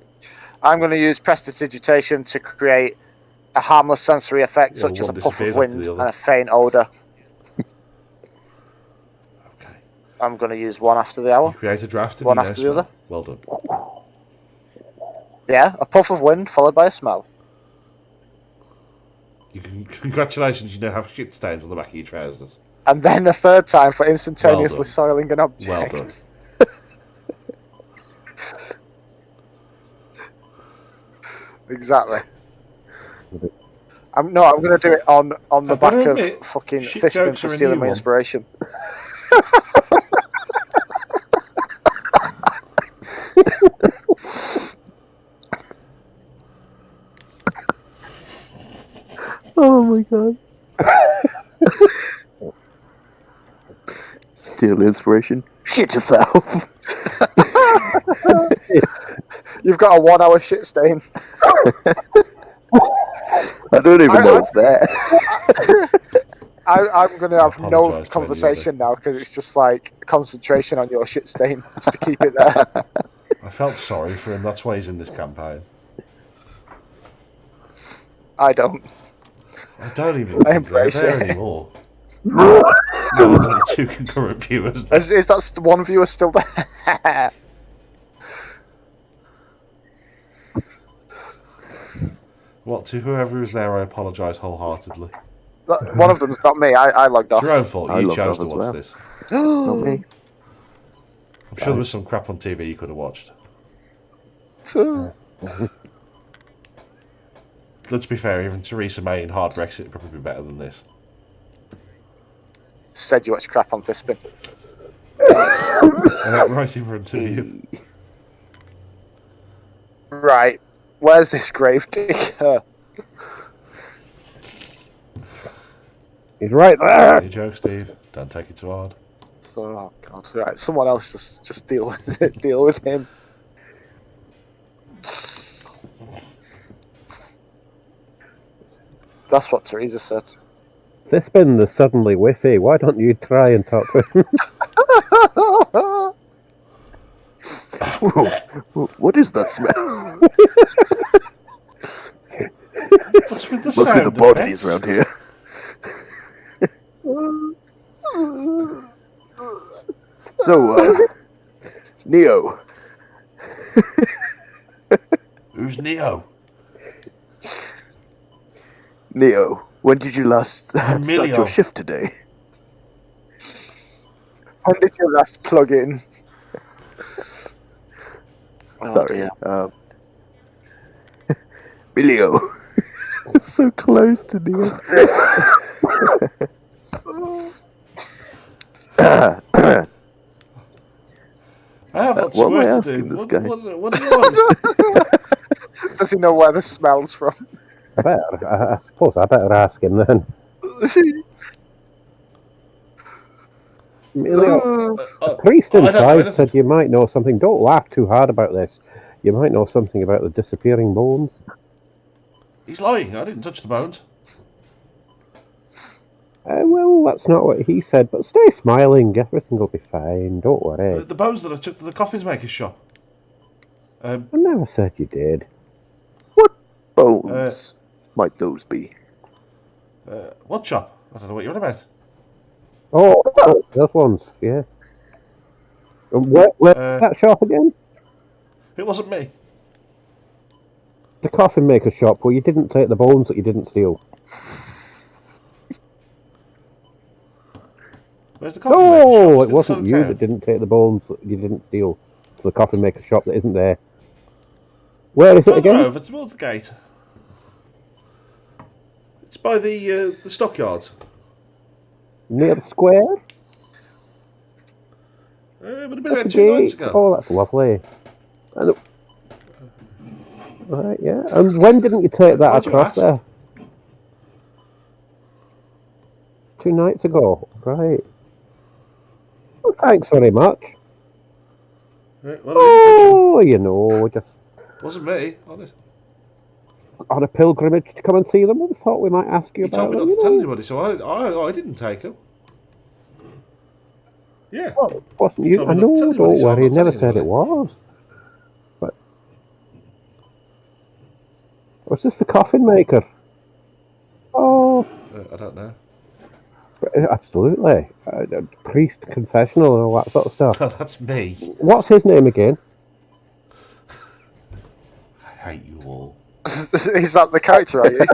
I'm going to use prestidigitation to create a harmless sensory effect, Yeah, such as a one puff of disappears wind after the and other. a faint odour. Okay. I'm going to use one after the hour. You create a draft and One you after know the other. smell. Well done. Yeah, a puff of wind followed by a smell. Congratulations, you now have shit stains on the back of your trousers. And then a third time for instantaneously Well soiling an object. Well done. Exactly. I'm going to do it on the I've got back to of admit, fucking shit Fistman jokes for are a stealing new my one. inspiration. Oh my god. Steal inspiration. Shit yourself. You've got a 1 hour shit stain. I don't even know it's there. I'm going to have I no apologise to conversation now because it's just like concentration on your shit stain just to keep it there. I felt sorry for him, that's why he's in this campaign. I don't. I don't even I think they're embrace there it. anymore. No, there's only 2 concurrent viewers now. Is that one viewer still there? What, to whoever is there, I apologise wholeheartedly. One of them's not me. I logged It's off. your own fault, I you logged chose off to as watch well. this. Not me. I'm sure there was some crap on TV you could have watched. Let's be fair, even Theresa May in Hard Brexit would probably be better than this. Said you watch crap on Fistman. Right in front of you. Right. Where's this grave digger? he's right there. Any joke, Steve? Don't take it too hard. Oh god. Right. Someone else just deal with it. Deal with him. That's what Teresa said. Cispin, there's suddenly whiffy. Why don't you try and talk to him? Whoa. What is that smell? What's with the Must be sound the bodies effects? around here. So, Neo, Who's Neo? Neo, when did you last start Emilio. your shift today? When did you last plug in? Oh, Sorry, dear. Emilio. So close to Neo. I have lots What of am I work to asking do. this guy? What do you want? Does he know where the smell's from? I suppose I better ask him then. Emilio, the priest I don't know inside anything. said you might know something. Don't laugh too hard about this. You might know something about the disappearing bones. He's lying. I didn't touch the bones. Well, that's not what he said, but stay smiling. Everything will be fine. Don't worry. The bones that I took to the coffins maker's shop. I never said you did. What bones might those be? What shop? I don't know what you're on about. Oh, those ones, yeah. Where that shop again? It wasn't me. The coffin maker shop where you didn't take the bones that you didn't steal. Where's the coffin maker shop? No, It's it wasn't in you town. that didn't take the bones that you didn't steal to the coffin maker shop that isn't there. Where is it Further again? over towards the gate. It's by the stockyards. Near the square? It would have been At the about 2 nights gate? ago. Oh, that's lovely. Right, yeah. And when didn't you take that Why'd you across ask? there? 2 nights ago. Right. Well, thanks very much. Right, well, I didn't touch him. Oh, you know, just Wasn't me, honest. on a pilgrimage to come and see them. We thought we might ask you You about told me them. not You to tell know. anybody, so I didn't take him. Yeah. Well, it wasn't You you. told I me not to tell know, anybody, don't so I'm worry. not Never telling said it anybody. was. Was this the coffin maker? Oh, I don't know. absolutely. Priest confessional and all that sort of stuff. That's me. What's his name again? I hate you all. Is that the character, are you?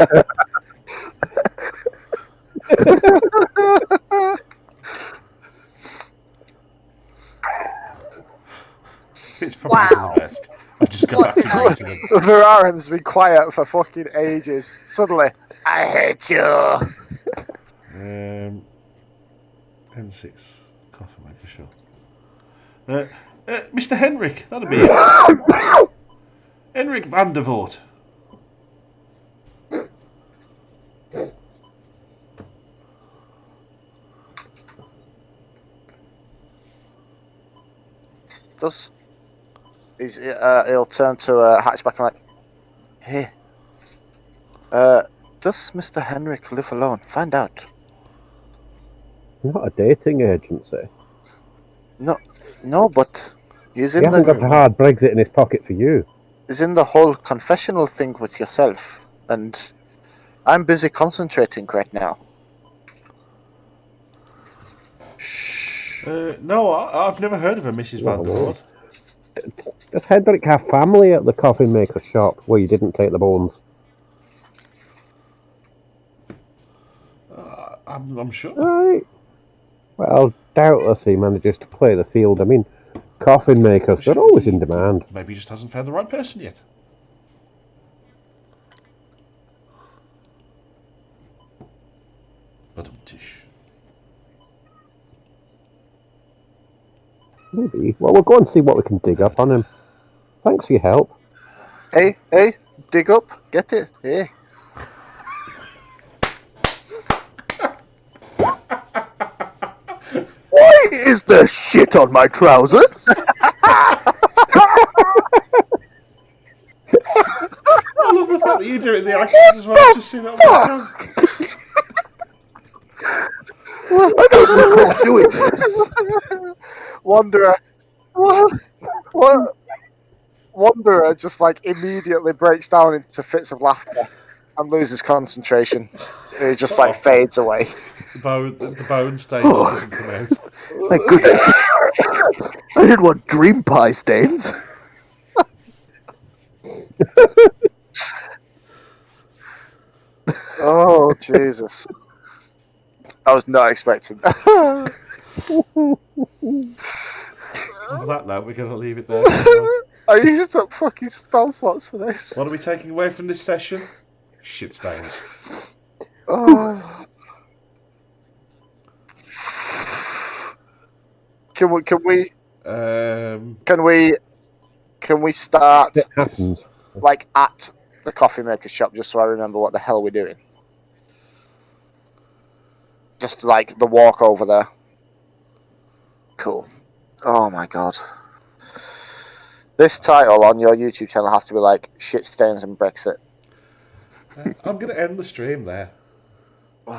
It's probably Wow. the best. I've just got What back to did I writing do? them. Vararen's been quiet for fucking ages. Suddenly, I hate you. N6. Coffee maker sure. Mr. Henrik, that'd be it. Henrik van der Voort. He'll turn to Hatchback and like, hey, does Mr. Henrik live alone? Find out. Not a dating agency. No, but he's He in hasn't got the a hard Brexit in his pocket for you. he's in the whole confessional thing with yourself, and I'm busy concentrating right now. Shh. No, I've never heard of a Mrs. van der Voort. Does Hendrik have family at the coffin maker shop where you didn't take the bones? I'm sure. Right. Well, doubtless he manages to play the field. I mean, coffin makers, they're always in demand. Maybe he just hasn't found the right person yet. Tish. Maybe. Well, we'll go and see what we can dig up on him. Thanks for your help. Hey, dig up, get it, hey. Why is there shit on my trousers? I love the fact that you do it in the accent as well. I've just seen that on my tongue. I don't recall doing this. Wanderer. What? Wanderer just like immediately breaks down into fits of laughter and loses concentration. He just like fades away. The bone stain doesn't come out. My goodness. I didn't want dream pie stains. Oh Jesus! I was not expecting that. On that note, we're going to leave it there. I used up fucking spell slots for this. What are we taking away from this session? Shit stains. Oh. Can we start It happens. like at the coffee maker shop just so I remember what the hell we're doing. Just like the walk over there. Cool. Oh my god. This title on your YouTube channel has to be like shit stains and Brexit. I'm going to end the stream there.